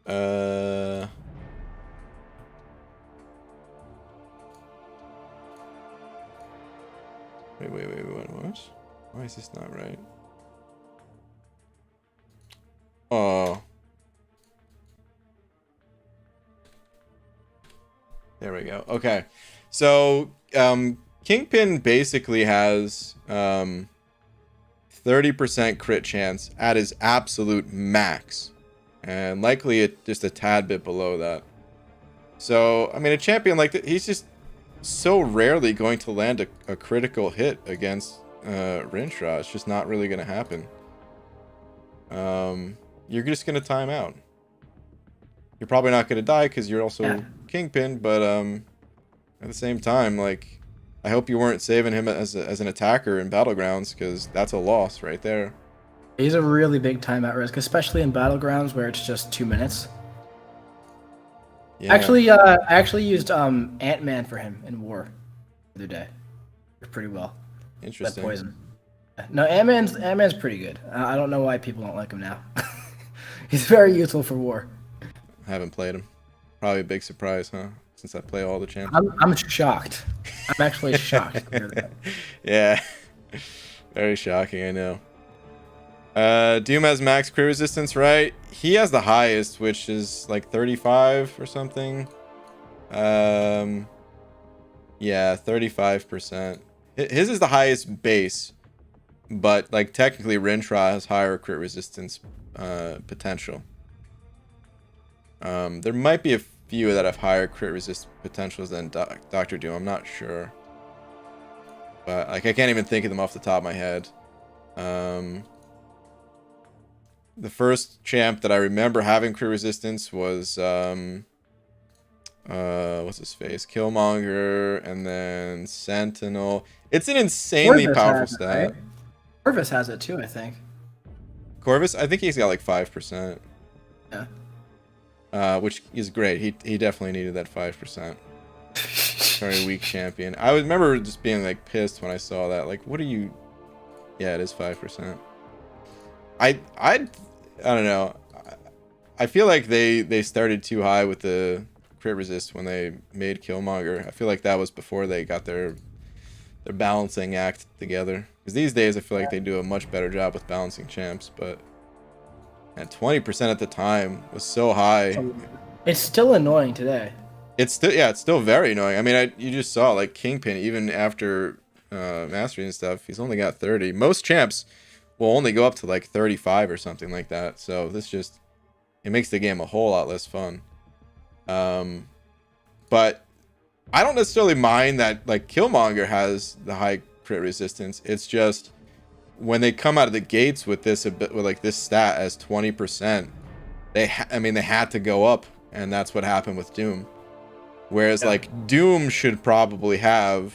wait, what? Why is this not right? Oh. There we go. Okay. So, Kingpin basically has 30% crit chance at his absolute max. And likely just a tad bit below that. So, I mean, a champion like that, he's just so rarely going to land a critical hit against Rintrah. It's just not really going to happen. You're just going to time out. You're probably not going to die because you're also Kingpin, but at the same time, like, I hope you weren't saving him as an attacker in Battlegrounds, because that's a loss right there. He's a really big timeout risk, especially in Battlegrounds where it's just 2 minutes. Yeah. I actually used Ant-Man for him in War the other day. Pretty well. Interesting. That poison. No, Ant-Man's pretty good. I don't know why people don't like him now. He's very useful for War. I haven't played him. Probably a big surprise, huh? Since I play all the champs. I'm shocked. I'm actually shocked. Yeah. Very shocking, I know. Doom has max crit resistance, right? He has the highest, which is like 35 or something. Yeah, 35%. His is the highest base, but like technically Rintrah has higher crit resistance potential. There might be a few that have higher crit resist potentials than Dr. Doom. I'm not sure, but like I can't even think of them off the top of my head. The first champ that I remember having crit resistance was what's his face? Killmonger, and then Sentinel. It's an insanely powerful stat. Right? Corvus has it too, I think. Corvus, I think he's got like 5%. Yeah. Which is great. He definitely needed that 5%. Very weak champion. I remember just being like pissed when I saw that. Like, what are you? Yeah, it is 5%. I don't know. I feel like they started too high with the crit resist when they made Killmonger. I feel like that was before they got their balancing act together. Because these days I feel like they do a much better job with balancing champs, but at 20% at the time was so high. It's still annoying today. It's still very annoying. I mean, you just saw like Kingpin, even after mastery and stuff, he's only got 30. Most champs will only go up to like 35 or something like that. So it makes the game a whole lot less fun. But I don't necessarily mind that like Killmonger has the high crit resistance. It's just when they come out of the gates with this with like this stat as 20%, they had to go up, and that's what happened with Doom. Whereas like Doom should probably have,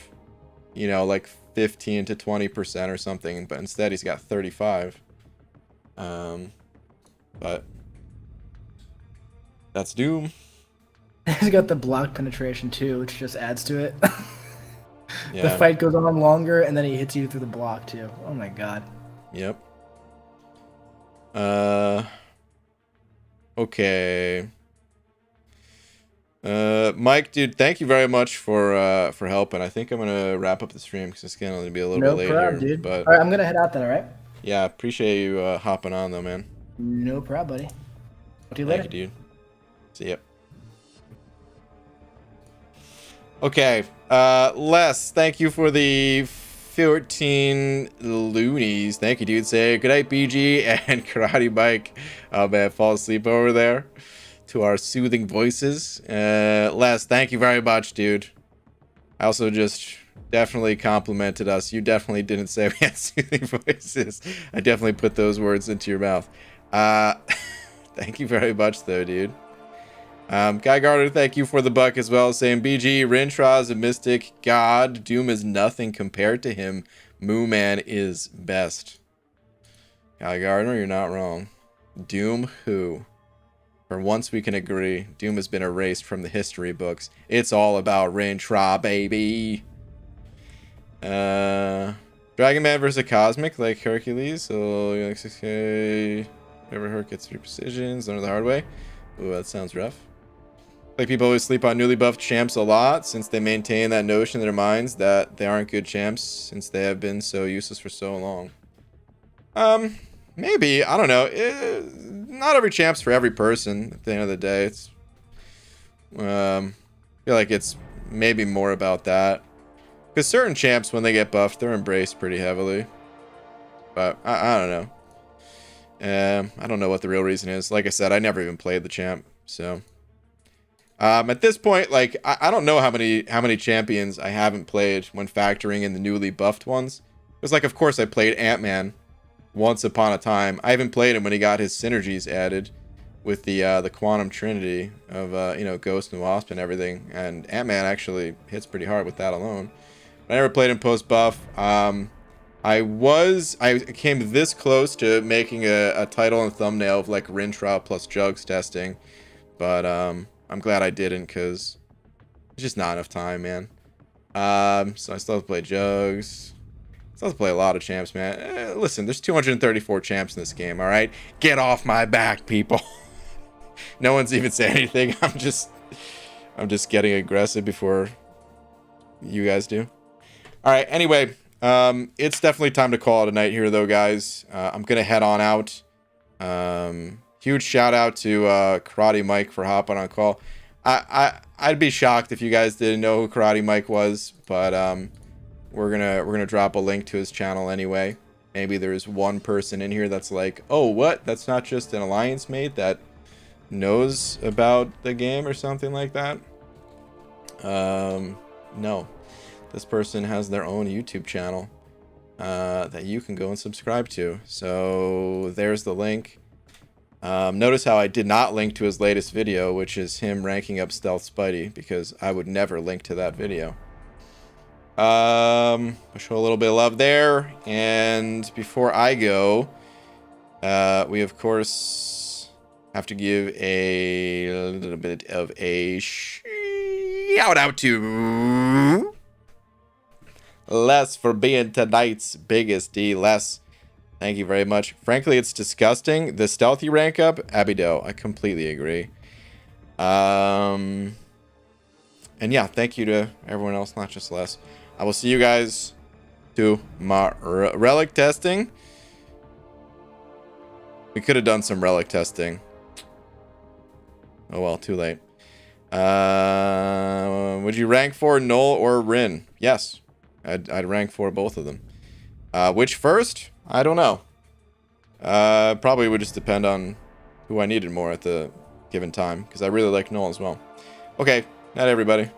you know, like 15 to 20% or something, but instead he's got 35. But that's Doom. He's got the block penetration too, which just adds to it. Yeah. The fight goes on longer, and then he hits you through the block too. Oh my god. Yep. Okay. Mike, dude, thank you very much for helping. I think I'm gonna wrap up the stream because it's gonna be a little bit late problem, here. Dude. But all right, I'm gonna head out then. All right. Yeah, appreciate you hopping on though, man. No problem, buddy. Talk to you later. Thank you, dude. See ya. Okay, Les, thank you for the 14 loonies. Thank you, dude. Say good night, BG and Karate Mike. Oh man, fall asleep over there to our soothing voices. Les, thank you very much, dude. I also just definitely complimented us. You definitely didn't say we had soothing voices. I definitely put those words into your mouth. Thank you very much, though, dude. Guy Gardner, thank you for the buck as well, saying BG, Rintrah is a mystic god. Doom is nothing compared to him. Moo Man is best. Guy Gardner, you're not wrong. Doom who? For once we can agree, Doom has been erased from the history books. It's all about Rintrah, baby. Dragon Man versus Cosmic, like Hercules. So, like 6K. Whenever Herc gets 3 precisions, learn the hard way. Ooh, that sounds rough. Like people always sleep on newly buffed champs a lot since they maintain that notion in their minds that they aren't good champs since they have been so useless for so long. Maybe, I don't know. Not every champ's for every person at the end of the day. It's feel like it's maybe more about that. Because certain champs, when they get buffed, they're embraced pretty heavily. But I don't know. I don't know what the real reason is. Like I said, I never even played the champ, so at this point, like I don't know how many champions I haven't played when factoring in the newly buffed ones. Because like, of course, I played Ant-Man once upon a time. I haven't played him when he got his synergies added with the Quantum Trinity of you know, Ghost and Wasp and everything. And Ant-Man actually hits pretty hard with that alone. But I never played him post buff. I came this close to making a title and thumbnail of like Rintrah plus Jugs testing, but I'm glad I didn't, because it's just not enough time, man. So I still have to play Jugs. Still have to play a lot of champs, man. Listen, there's 234 champs in this game, all right? Get off my back, people. No one's even saying anything. I'm just getting aggressive before you guys do. All right, anyway, it's definitely time to call it a night here, though, guys. I'm gonna head on out. Huge shout out to Karate Mike for hopping on call. I'd be shocked if you guys didn't know who Karate Mike was, but we're gonna drop a link to his channel anyway. Maybe there's one person in here that's like, oh, what? That's not just an alliance mate that knows about the game or something like that. No. This person has their own YouTube channel that you can go and subscribe to. So there's the link. Notice how I did not link to his latest video, which is him ranking up Stealth Spidey, because I would never link to that video. I'll show a little bit of love there. And before I go, we of course have to give a little bit of a shout out to Les for being tonight's biggest D. Les, thank you very much. Frankly, it's disgusting. The stealthy rank up, Abido. I completely agree. And yeah, thank you to everyone else, not just Les. I will see you guys to my relic testing. We could have done some relic testing. Oh well, too late. Would you rank for Null or Rin? Yes. I'd rank for both of them. Which first? I don't know. Probably would just depend on who I needed more at the given time, because I really like Null as well. Okay, night everybody.